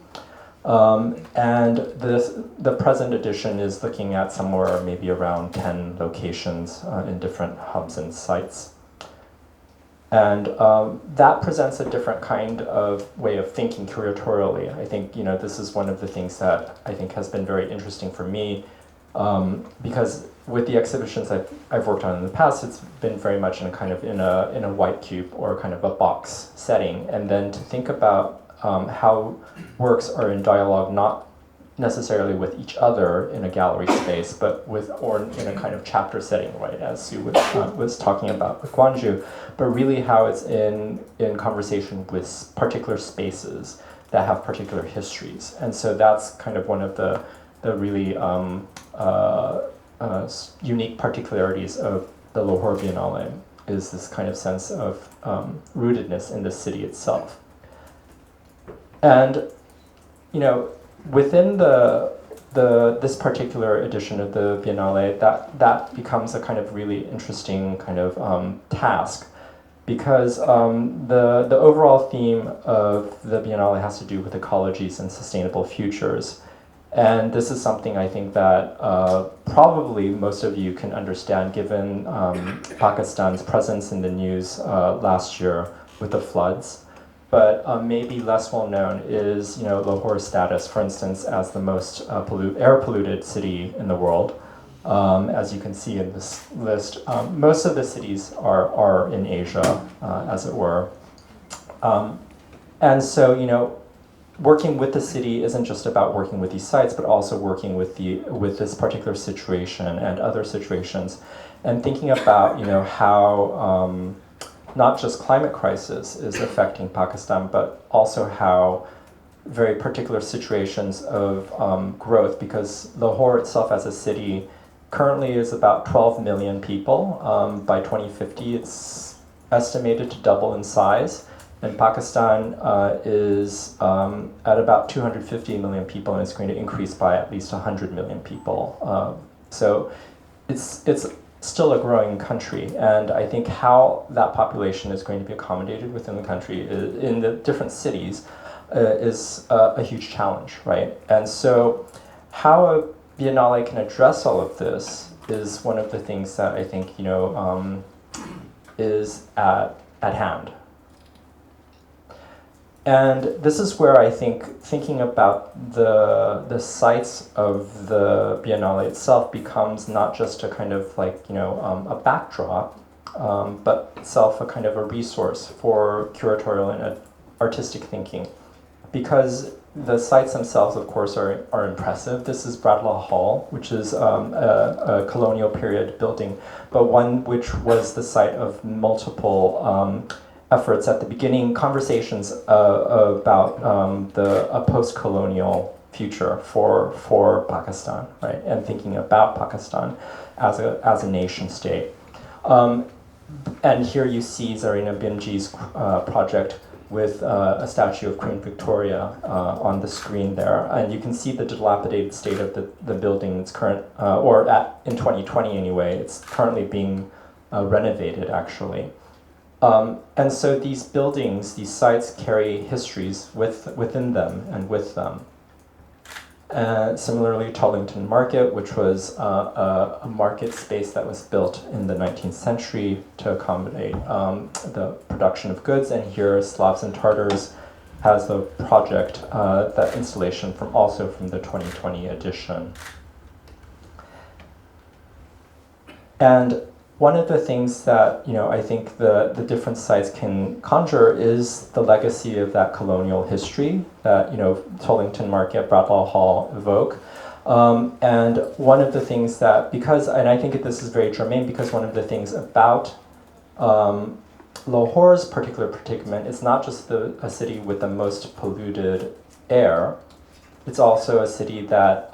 And the present edition is looking at somewhere maybe around 10 locations in different hubs and sites. And that presents a different kind of way of thinking curatorially. I think this is one of the things that I think has been very interesting for me, because with the exhibitions I've worked on in the past, it's been very much in a white cube or kind of a box setting, and then to think about how works are in dialogue, not necessarily with each other in a gallery space, but or in a kind of chapter setting, right, as Sue was talking about with Gwangju, but really how it's in conversation with particular spaces that have particular histories. And so that's kind of one of the really unique particularities of the Lahore Biennale, is this kind of sense of rootedness in the city itself. And within this particular edition of the Biennale, that becomes a kind of really interesting kind of task, because the overall theme of the Biennale has to do with ecologies and sustainable futures. And this is something I think that probably most of you can understand, given Pakistan's presence in the news last year with the floods. But maybe less well known is Lahore's status, for instance, as the most air polluted city in the world. As you can see in this list, most of the cities are in Asia, as it were. And so working with the city isn't just about working with these sites, but also working with this particular situation and other situations, and thinking about how not just climate crisis is affecting Pakistan, but also how very particular situations of growth, because Lahore itself as a city currently is about 12 million people. By 2050, it's estimated to double in size, and Pakistan is at about 250 million people, and it's going to increase by at least 100 million people. So it's still a growing country, and I think how that population is going to be accommodated within the country in the different cities is a huge challenge, right? And so how a Biennale can address all of this is one of the things that I think is at hand. And this is where I think thinking about the sites of the Biennale itself becomes not just a kind of a backdrop, but itself a kind of a resource for curatorial and artistic thinking, because the sites themselves, of course, are impressive. This is Bradlaugh Hall, which is a colonial period building, but one which was the site of multiple efforts at the beginning, conversations about a post-colonial future for Pakistan, right, and thinking about Pakistan as a nation state. And here you see Zarina Binji's project with a statue of Queen Victoria on the screen there, and you can see the dilapidated state of the building. It's in 2020 anyway. It's currently being renovated, actually. And so these buildings, these sites carry histories within them and with them. Similarly, Tollington Market, which was a market space that was built in the 19th century to accommodate the production of goods. And here, Slavs and Tartars has a project, that installation also from the 2020 edition. And one of the things that I think the different sites can conjure is the legacy of that colonial history that Tollington Market, Bradlaugh Hall evoke. And one of the things that, and I think this is very germane, because one of the things about Lahore's particular predicament is not just a city with the most polluted air, it's also a city that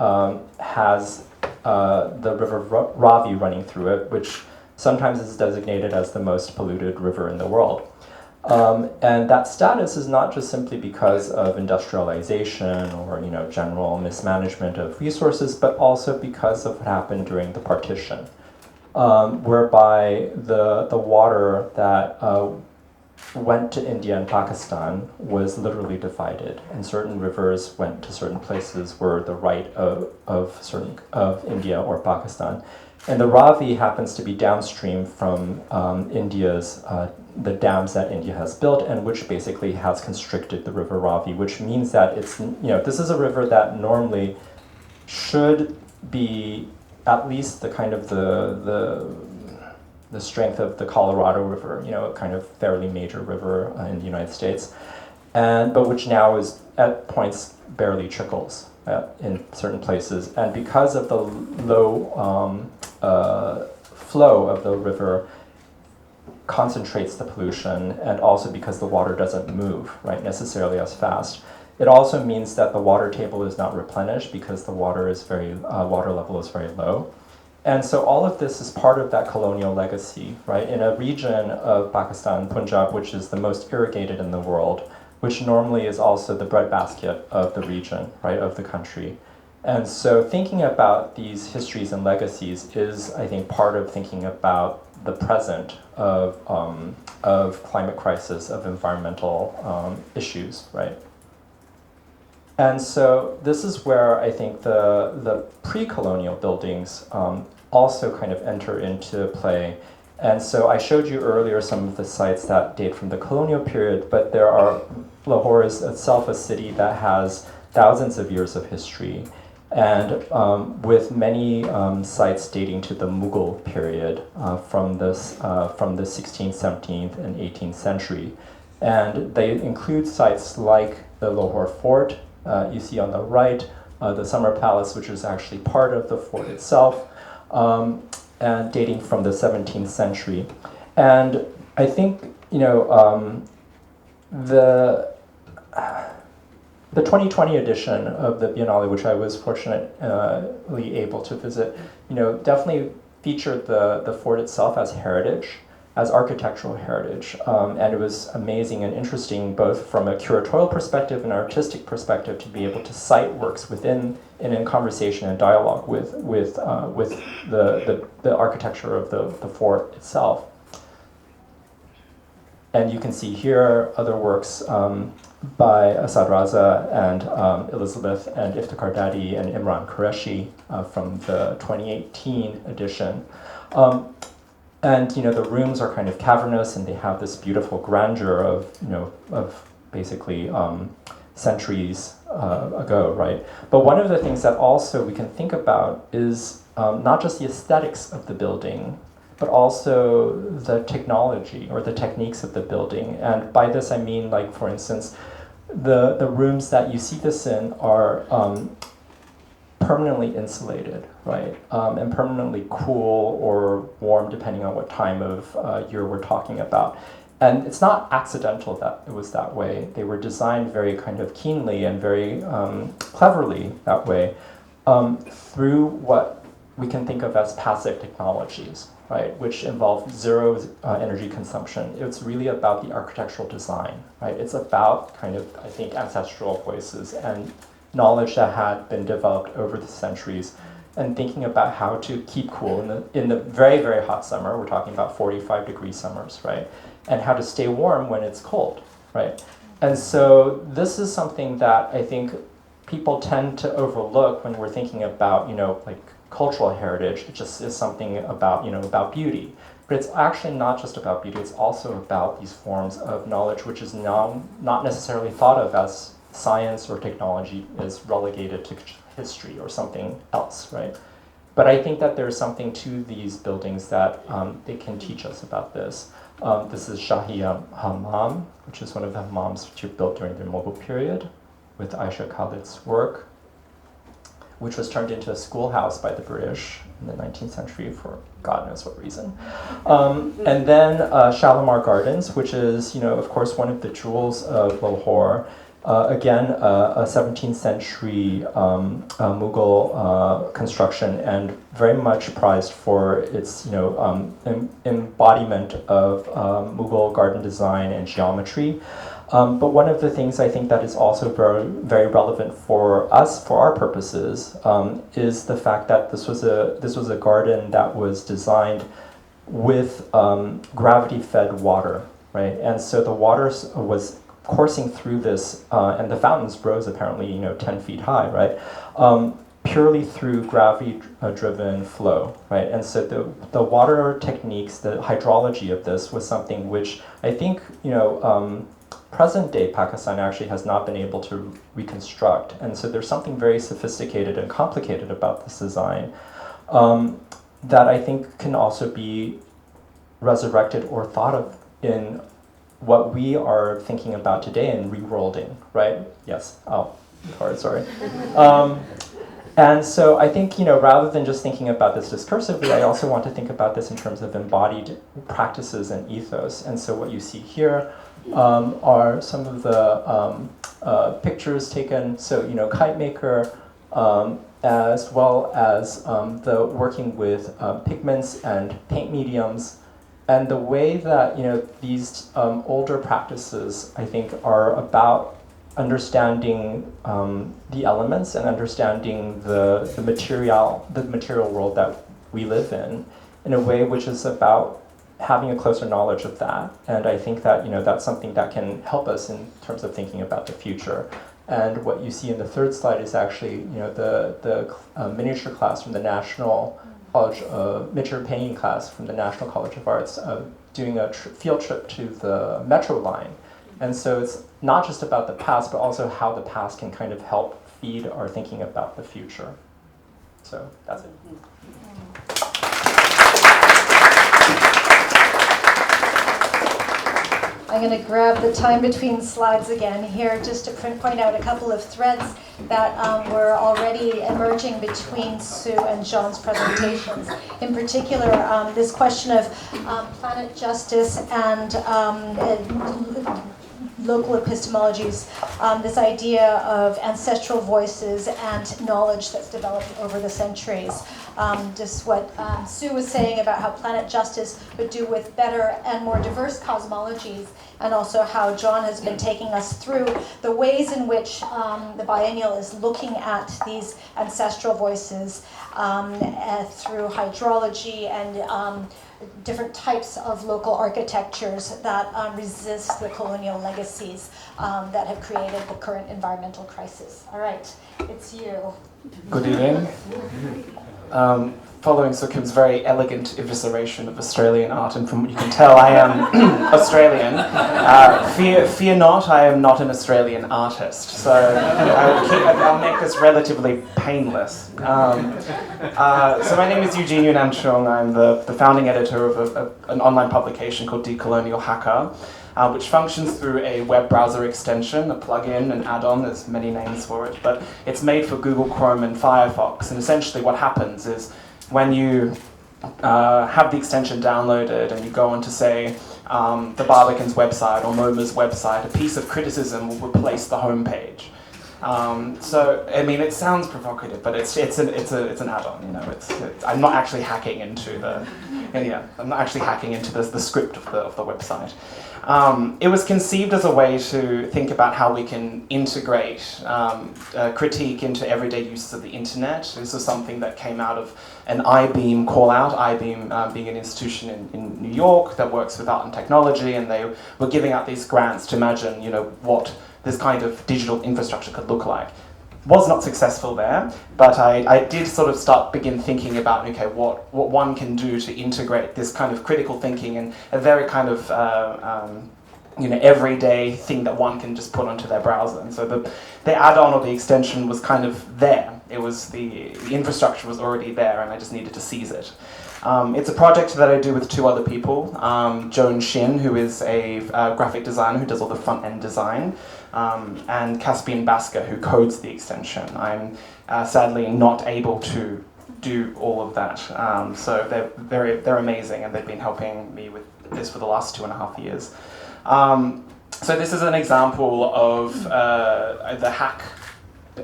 has the river Ravi running through it, which sometimes is designated as the most polluted river in the world. And that status is not just simply because of industrialization or general mismanagement of resources, but also because of what happened during the partition, whereby the water that went to India and Pakistan was literally divided, and certain rivers went to certain places were the right of India or Pakistan. And the Ravi happens to be downstream from India's, the dams that India has built, and which basically has constricted the river Ravi, which means that it's, this is a river that normally should be at least the kind of the strength of the Colorado River, a kind of fairly major river in the United States, but which now is at points barely trickles in certain places. And because of the low flow of the river concentrates the pollution, and also because the water doesn't move necessarily as fast, it also means that the water table is not replenished because the water level is very low. And so all of this is part of that colonial legacy, in a region of Pakistan, Punjab, which is the most irrigated in the world, which normally is also the breadbasket of the region, of the country. And so thinking about these histories and legacies is, I think, part of thinking about the present of climate crisis, of environmental issues, And so this is where I think the pre-colonial buildings also kind of enter into play. And so I showed you earlier some of the sites that date from the colonial period, but Lahore is itself a city that has thousands of years of history, and with many sites dating to the Mughal period from the 16th, 17th, and 18th century. And they include sites like the Lahore Fort, you see on the right, the Summer Palace, which is actually part of the fort itself, and dating from the 17th century. And I think, the 2020 edition of the Biennale, which I was fortunately able to visit, definitely featured the fort itself as heritage, as architectural heritage. And it was amazing and interesting, both from a curatorial perspective and artistic perspective, to be able to cite works within and in conversation and dialogue with the architecture of the fort itself. And you can see here other works by Asad Raza and Elizabeth and Iftikhar Dadi and Imran Qureshi from the 2018 edition. And the rooms are kind of cavernous, and they have this beautiful grandeur of basically centuries ago, But one of the things that also we can think about is not just the aesthetics of the building, but also the technology or the techniques of the building. And by this I mean, for instance, the rooms that you see this in are permanently insulated, and permanently cool or warm, depending on what time of year we're talking about. And it's not accidental that it was that way. They were designed very kind of keenly and very cleverly that way through what we can think of as passive technologies, which involve zero energy consumption. It's really about the architectural design, It's about kind of, I think, ancestral voices and knowledge that had been developed over the centuries, and thinking about how to keep cool in the very, very hot summer. We're talking about 45-degree summers, and how to stay warm when it's cold, And so this is something that I think people tend to overlook when we're thinking about, like cultural heritage. It just is something about, about beauty. But it's actually not just about beauty, it's also about these forms of knowledge which is now not necessarily thought of as science or technology, is relegated to history or something else, right? But I think that there's something to these buildings that they can teach us about this. This is Shahi Hammam, which is one of the hammams which were built during the Mughal period with Aisha Khalid's work, which was turned into a schoolhouse by the British in the 19th century for God knows what reason. And then Shalimar Gardens, which is, of course, one of the jewels of Lahore. Again, a 17th century Mughal construction, and very much prized for its, embodiment of Mughal garden design and geometry. But one of the things I think that is also very, very relevant for us, for our purposes, is the fact that this was a garden that was designed with gravity-fed water, right? And so the water was coursing through this, and the fountains rose apparently, 10 feet high, right? Purely through gravity-driven flow, right? And so the water techniques, the hydrology of this was something which I think, present-day Pakistan actually has not been able to reconstruct. And so there's something very sophisticated and complicated about this design that I think can also be resurrected or thought of in what we are thinking about today in reworlding, right? Yes. Oh, sorry. And so I think, rather than just thinking about this discursively, I also want to think about this in terms of embodied practices and ethos. And so what you see here are some of the pictures taken, so, kite maker, as well as the working with pigments and paint mediums. And the way that, these older practices, I think, are about understanding the elements and understanding the material world that we live in a way which is about having a closer knowledge of that. And I think that, that's something that can help us in terms of thinking about the future. And what you see in the third slide is actually, the miniature class from the National College, miniature painting class from the National College of Arts, doing a field trip to the metro line. And so it's not just about the past, but also how the past can kind of help feed our thinking about the future. So that's it. I'm going to grab the time between slides again here just to point out a couple of threads that were already emerging between Sue and Jean's presentations. In particular, this question of planet justice and local epistemologies, this idea of ancestral voices and knowledge that's developed over the centuries. Just what Sue was saying about how planet justice would do with better and more diverse cosmologies, and also how John has been taking us through the ways in which the biennial is looking at these ancestral voices through hydrology and different types of local architectures that resist the colonial legacies that have created the current environmental crisis. All right, it's you. Good evening. Following Sukim's very elegant evisceration of Australian art, and from what you can tell, I am Australian. Fear not, I am not an Australian artist, so I'll make this relatively painless. So my name is Eugene Yunnan Chung. I'm the founding editor of an online publication called Decolonial Hacker, which functions through a web browser extension, a plugin, an add-on. There's many names for it, but it's made for Google Chrome and Firefox. And essentially what happens is when you have the extension downloaded and you go on to, say, the Barbican's website or MoMA's website, a piece of criticism will replace the homepage. So, I mean, it sounds provocative, but it's an add-on. I'm not actually hacking into the script of the website. It was conceived as a way to think about how we can integrate critique into everyday uses of the internet. This is something that came out of an IBEAM call-out, IBEAM being an institution in New York that works with art and technology, and they were giving out these grants to imagine, what this kind of digital infrastructure could look like. was not successful there, but I did sort of begin thinking about, okay, what one can do to integrate this kind of critical thinking and a very kind of everyday thing that one can just put onto their browser. And so the add-on or the extension was kind of there. It was the infrastructure was already there, and I just needed to seize it. It's a project that I do with two other people, Joan Shin, who is a graphic designer who does all the front-end design, and Caspian Baska, who codes the extension. I'm sadly not able to do all of that, so they're amazing, and they've been helping me with this for the last 2.5 years. So this is an example of the hack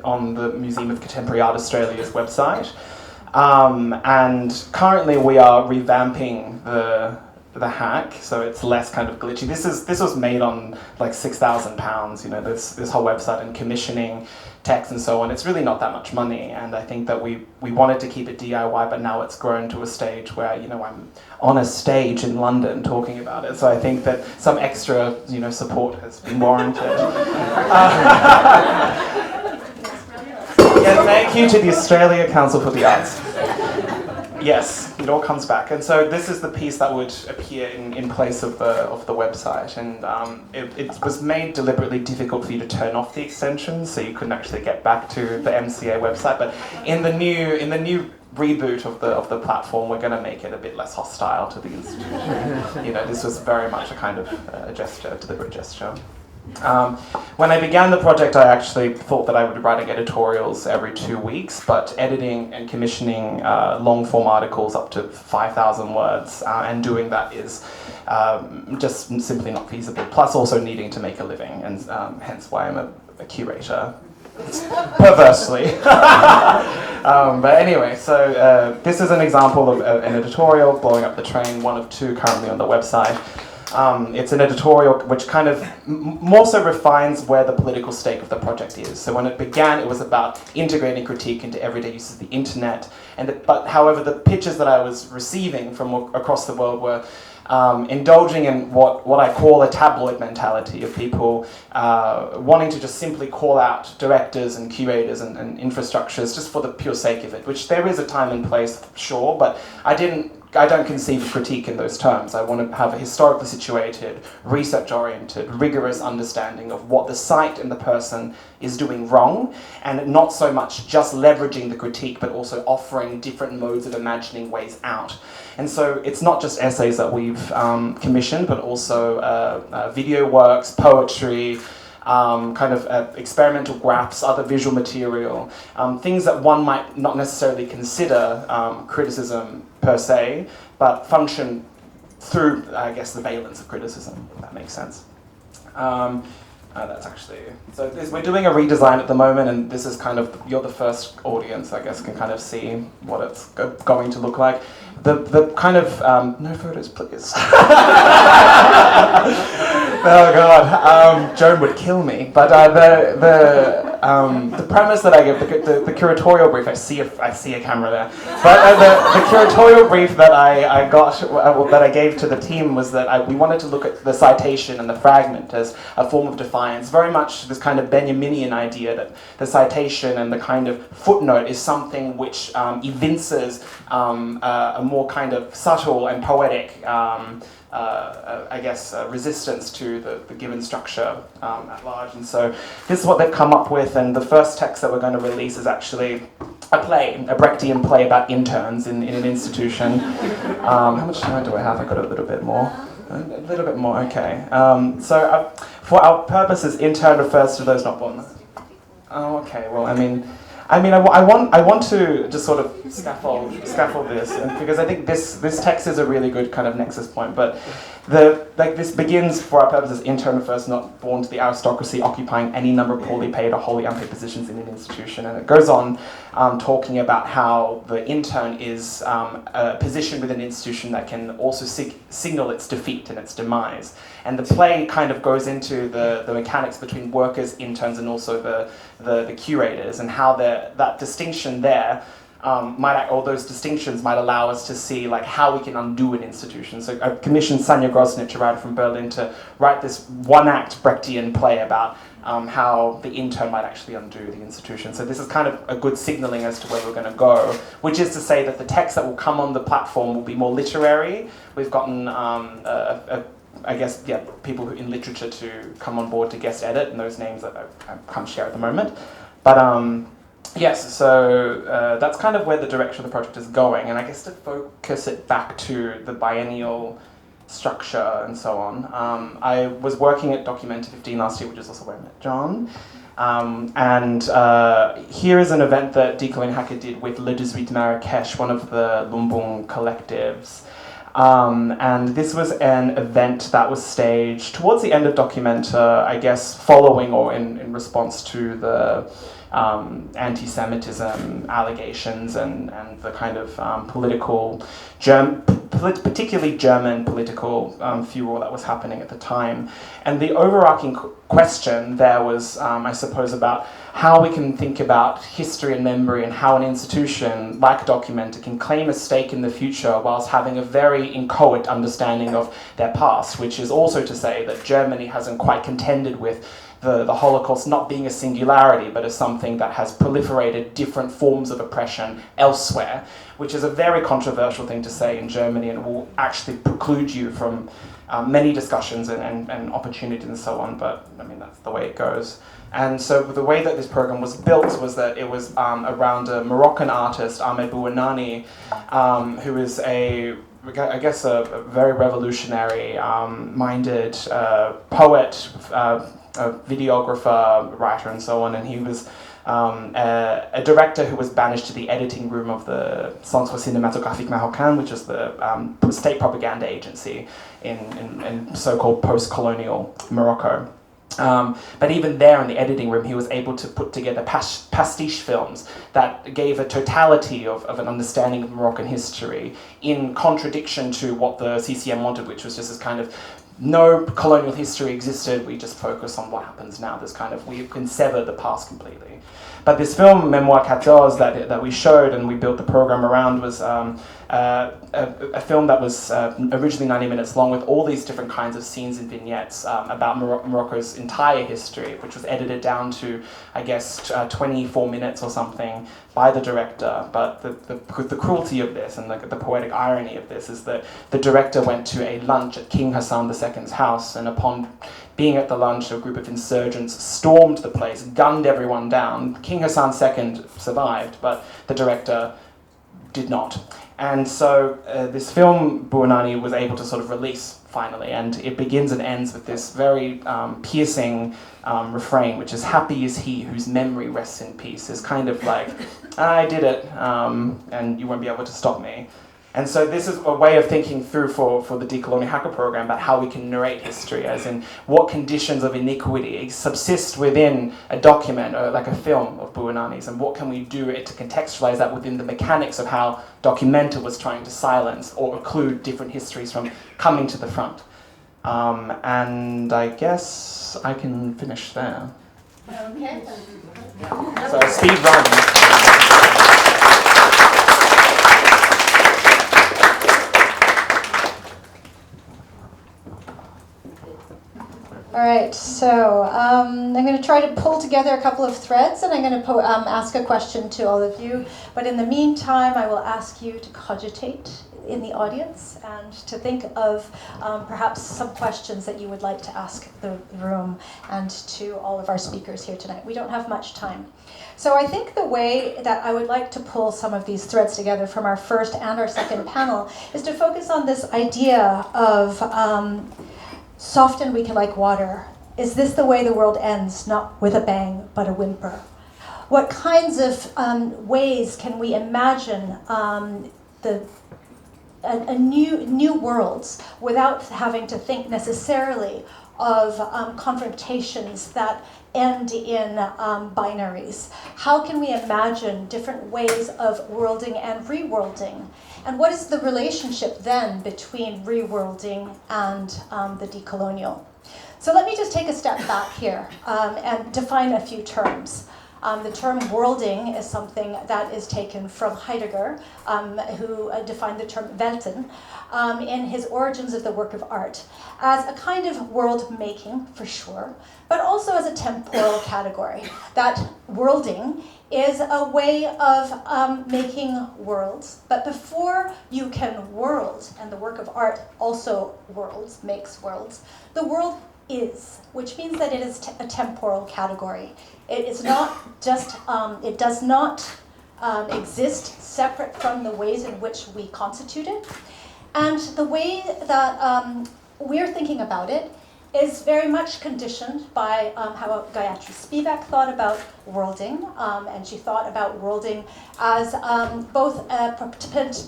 on the Museum of Contemporary Art Australia's website. And currently we are revamping the hack, so it's less kind of glitchy. This was made on like £6,000, this whole website, and commissioning text and so on. It's really not that much money, and I think that we wanted to keep it DIY, but now it's grown to a stage where I'm on a stage in London talking about it. So I think that some extra support has been warranted. Yeah, thank you to the Australia Council for the Arts. Yes, it all comes back. And so this is the piece that would appear in place of the website. And it was made deliberately difficult for you to turn off the extensions, so you couldn't actually get back to the MCA website. But in the new reboot of the platform, we're going to make it a bit less hostile to the institution. This was very much a kind of a gesture, a deliberate gesture. When I began the project, I actually thought that I would be writing editorials every 2 weeks, but editing and commissioning long-form articles up to 5,000 words and doing that is just simply not feasible, plus also needing to make a living, and hence why I'm a curator. Perversely. But anyway, so this is an example of an editorial, Blowing Up the Train, one of 2 currently on the website. It's an editorial which kind of more so refines where the political stake of the project is. So when it began, it was about integrating critique into everyday uses of the internet. But however, the pitches that I was receiving from across the world were indulging in what I call a tabloid mentality of people wanting to just simply call out directors and curators and infrastructures just for the pure sake of it, which there is a time and place, sure, but I don't conceive of critique in those terms. I want to have a historically situated, research-oriented, rigorous understanding of what the site and the person is doing wrong, and not so much just leveraging the critique, but also offering different modes of imagining ways out. And so it's not just essays that we've commissioned, but also video works, poetry, kind of experimental graphs, other visual material, things that one might not necessarily consider criticism per se, but function through, I guess, the valence of criticism, if that makes sense. That's actually, so we're doing a redesign at the moment, and this is kind of, you're the first audience, I guess, can kind of see what it's going to look like. The kind of, no photos please. Oh God, Joan would kill me. But the premise that I give, the curatorial brief, I see a camera there. But the curatorial brief that I got, that I gave to the team was that we wanted to look at the citation and the fragment as a form of defiance. Very much this kind of Benjaminian idea that the citation and the kind of footnote is something which evinces a more kind of subtle and poetic I guess, resistance to the given structure at large. And so this is what they've come up with, and the first text that we're going to release is actually a play, a Brechtian play about interns in an institution. How much time do I have? I got a little bit more. A little bit more, okay. So for our purposes, intern refers to those not born. Oh, okay, well, I want to just sort of scaffold this, because I think this text is a really good kind of nexus point. But this begins, for our purposes, intern first, not born to the aristocracy, occupying any number of poorly paid or wholly unpaid positions in an institution, and it goes on talking about how the intern is a position within an institution that can also signal its defeat and its demise. And the play kind of goes into the mechanics between workers, interns, and also the curators, and how that distinction there all those distinctions might allow us to see like how we can undo an institution. So I commissioned Sanja Grosnitz, a writer from Berlin, to write this one-act Brechtian play about how the intern might actually undo the institution. So this is kind of a good signaling as to where we're going to go, which is to say that the text that will come on the platform will be more literary. We've gotten I guess, yeah, people in literature to come on board to guest edit, and those names that I can't share at the moment. But yes, so that's kind of where the direction of the project is going, and I guess to focus it back to the biennial structure and so on. I was working at Documenta 15 last year, which is also where I met John. And here is an event that Decolonial Hacker did with Le 18 Marrakesh, one of the Lumbung collectives. And this was an event that was staged towards the end of Documenta, I guess following or in response to the anti-Semitism allegations and the kind of political, particularly German political furor that was happening at the time. And the overarching question there was, I suppose, about how we can think about history and memory and how an institution like Documenta can claim a stake in the future whilst having a very inchoate understanding of their past, which is also to say that Germany hasn't quite contended with the Holocaust not being a singularity, but as something that has proliferated different forms of oppression elsewhere, which is a very controversial thing to say in Germany and will actually preclude you from many discussions and opportunities and so on, but I mean, that's the way it goes. And so the way that this program was built was that it was around a Moroccan artist, Ahmed Bouanani, who is a very revolutionary minded poet, a videographer, writer, and so on, and he was a director who was banished to the editing room of the Centre Cinématographique Marocain, which is the state propaganda agency in so-called post-colonial Morocco. But even there in the editing room, he was able to put together pastiche films that gave a totality of an understanding of Moroccan history in contradiction to what the CCM wanted, which was just this kind of no colonial history existed, we just focus on what happens now. This kind of, we can sever the past completely. But this film, Memoir 14, that we showed and we built the program around was a film that was originally 90 minutes long with all these different kinds of scenes and vignettes about Morocco's entire history, which was edited down to, I guess, 24 minutes or something by the director. But the cruelty of this and the poetic irony of this is that the director went to a lunch at King Hassan II's house, and upon being at the lunch, a group of insurgents stormed the place, gunned everyone down. King Hassan II survived, but the director did not. And so this film, Bouanani was able to sort of release finally, and it begins and ends with this very piercing refrain, which is, "Happy is he whose memory rests in peace." Is kind of like, I did it, and you won't be able to stop me. And so this is a way of thinking through for the Decolonial Hacker program about how we can narrate history, as in what conditions of iniquity subsist within a document, or like a film of Bouanani's, and what can we do to contextualize that within the mechanics of how Documenta was trying to silence or occlude different histories from coming to the front. And I guess I can finish there. Okay. So speed run. All right, so I'm going to try to pull together a couple of threads, and I'm going to ask a question to all of you. But in the meantime, I will ask you to cogitate in the audience and to think of perhaps some questions that you would like to ask the room and to all of our speakers here tonight. We don't have much time. So I think the way that I would like to pull some of these threads together from our first and our second panel is to focus on this idea of soft and weak like water. Is this the way the world ends, not with a bang, but a whimper? What kinds of ways can we imagine new worlds without having to think necessarily of confrontations that end in binaries? How can we imagine different ways of worlding and reworlding? And what is the relationship then between reworlding and the decolonial? So let me just take a step back here and define a few terms. The term worlding is something that is taken from Heidegger, who defined the term Welten in his Origins of the Work of Art as a kind of world making, for sure, but also as a temporal category. That worlding is a way of making worlds, but before you can world, and the work of art also worlds, makes worlds, the world is, which means that it is a temporal category. It is not just, it does not exist separate from the ways in which we constitute it. And the way that we're thinking about it is very much conditioned by how Gayatri Spivak thought about worlding, and she thought about worlding as both a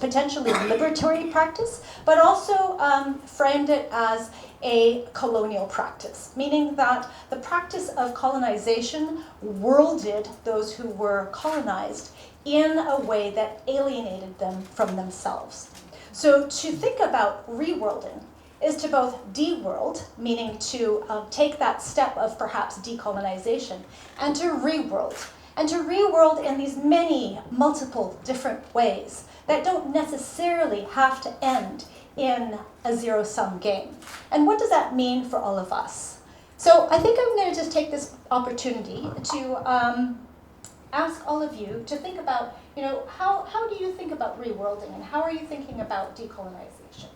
potentially liberatory practice, but also framed it as a colonial practice, meaning that the practice of colonization worlded those who were colonized in a way that alienated them from themselves. So to think about reworlding is to both de-world, meaning to take that step of perhaps decolonization, and to reworld. And to reworld in these many, multiple different ways that don't necessarily have to end in a zero-sum game. And what does that mean for all of us? So I think I'm going to just take this opportunity to ask all of you to think about, how do you think about reworlding, and how are you thinking about decolonization?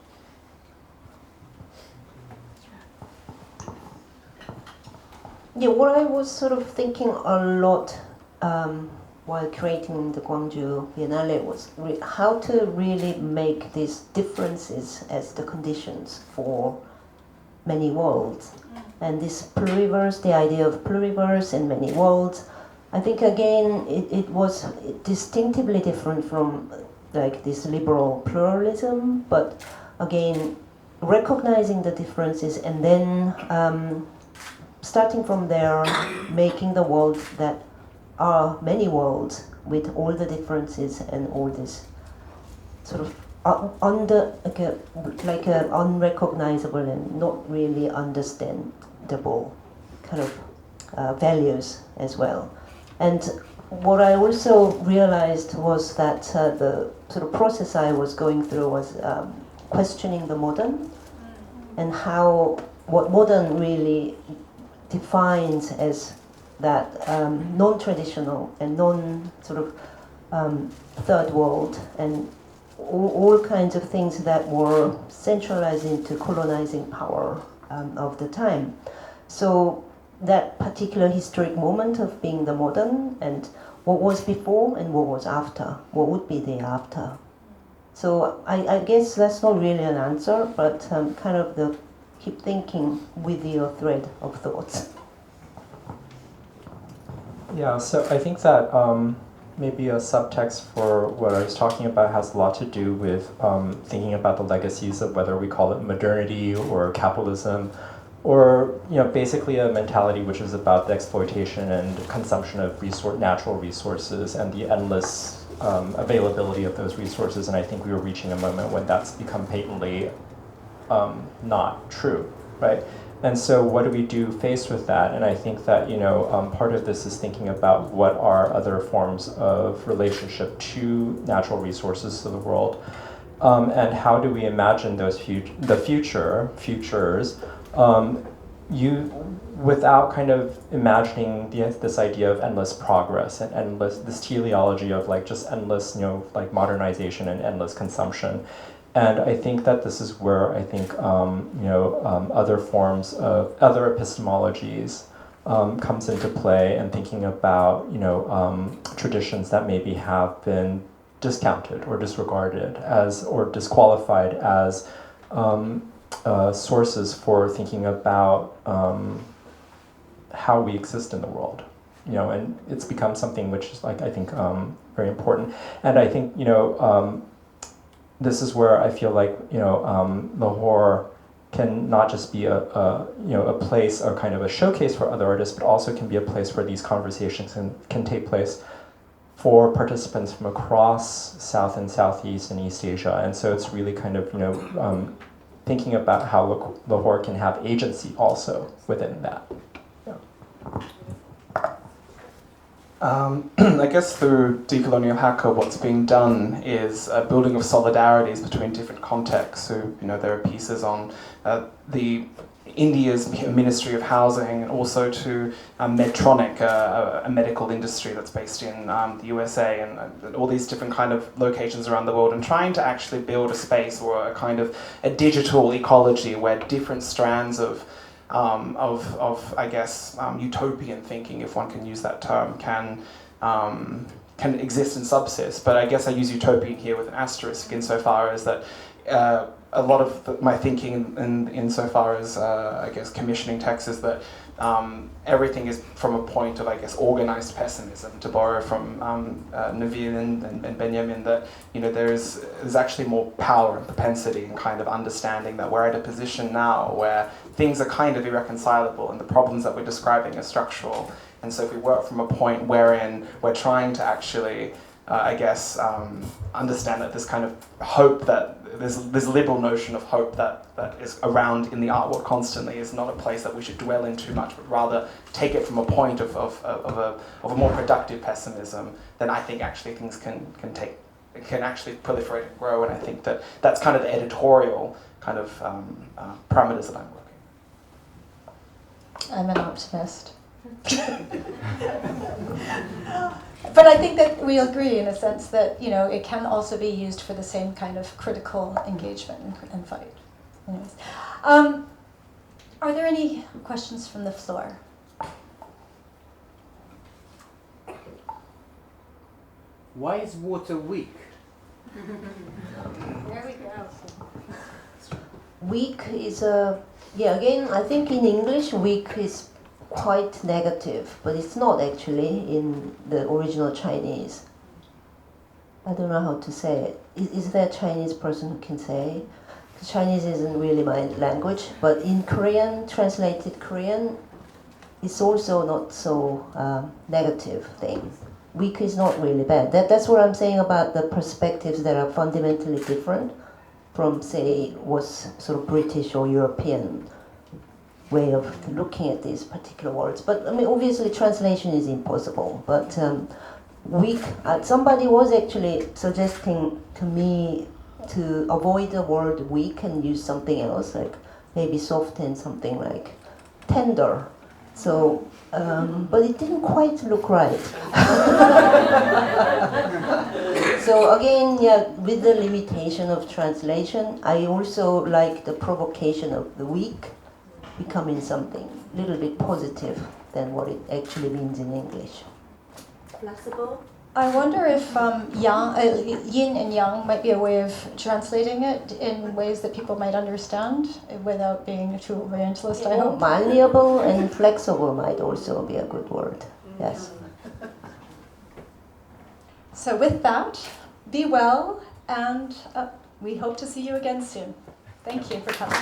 Yeah, what I was sort of thinking a lot while creating the Gwangju Biennale was how to really make these differences as the conditions for many worlds. And this pluriverse, the idea of pluriverse and many worlds, I think again it was distinctively different from like this liberal pluralism, but again recognizing the differences and then starting from there, making the world that are many worlds with all the differences and all this sort of unrecognizable and not really understandable kind of values as well. And what I also realized was that the sort of process I was going through was questioning the modern and what modern really defines as that non-traditional and non-sort of third world and all kinds of things that were centralized into colonizing power of the time. So that particular historic moment of being the modern and what was before and what was after, what would be the after. So I guess that's not really an answer, but kind of the keep thinking with your thread of thoughts. Yeah, so I think that maybe a subtext for what I was talking about has a lot to do with thinking about the legacies of whether we call it modernity or capitalism, or basically a mentality which is about the exploitation and consumption of natural resources and the endless availability of those resources. And I think we were reaching a moment when that's become patently not true, right? And so what do we do faced with that? And I think that part of this is thinking about what are other forms of relationship to natural resources to the world, and how do we imagine those futures without kind of imagining this idea of endless progress and this teleology of just endless modernization and endless consumption. And I think that this is where I think other forms of other epistemologies comes into play, and thinking about traditions that maybe have been discounted or disregarded or disqualified as sources for thinking about how we exist in the world. And it's become something which is I think very important. And I think this is where I feel like Lahore can not just be a place or kind of a showcase for other artists, but also can be a place where these conversations can take place for participants from across South and Southeast and East Asia. And so it's really kind of thinking about how Lahore can have agency also within that. Yeah. I guess through decolonial haka, what's being done is a building of solidarities between different contexts. So, there are pieces on the India's Ministry of Housing, and also to Medtronic, a medical industry that's based in the USA, and all these different kind of locations around the world, and trying to actually build a space or a kind of a digital ecology where different strands of I guess, utopian thinking, if one can use that term, can exist and subsist. But I guess I use utopian here with an asterisk, insofar as that a lot of my thinking insofar as, I guess, commissioning texts is that everything is from a point of, I guess, organized pessimism, to borrow from Nabil and Benjamin, that, there's actually more power and propensity and kind of understanding that we're at a position now where things are kind of irreconcilable and the problems that we're describing are structural. And so if we work from a point wherein we're trying to actually, I guess, understand that this kind of hope, that this liberal notion of hope that is around in the art world constantly, is not a place that we should dwell in too much, but rather take it from a point of a more productive pessimism, then I think actually things can actually proliferate and grow. And I think that's kind of the editorial kind of parameters that I'm working. I'm an optimist. But I think that we agree in a sense that, it can also be used for the same kind of critical engagement and fight. Anyways. Are there any questions from the floor? Why is water weak? There we go. Weak is again, I think in English weak is quite negative, but it's not actually in the original Chinese. I don't know how to say it. Is there a Chinese person who can say? Chinese isn't really my language, but in Korean, translated Korean, it's also not so negative thing. Weak is not really bad. That's what I'm saying about the perspectives that are fundamentally different from, say, what's sort of British or European way of looking at these particular words. But I mean, obviously translation is impossible. But weak, somebody was actually suggesting to me to avoid the word weak and use something else, like maybe soft and something like tender. So, but it didn't quite look right. So again, with the limitation of translation, I also like the provocation of the weak becoming something a little bit positive than what it actually means in English. Flexible? I wonder if yin and yang might be a way of translating it in ways that people might understand without being too orientalist, I hope. Malleable and flexible might also be a good word, yes. So with that, be well, and we hope to see you again soon. Thank you for coming.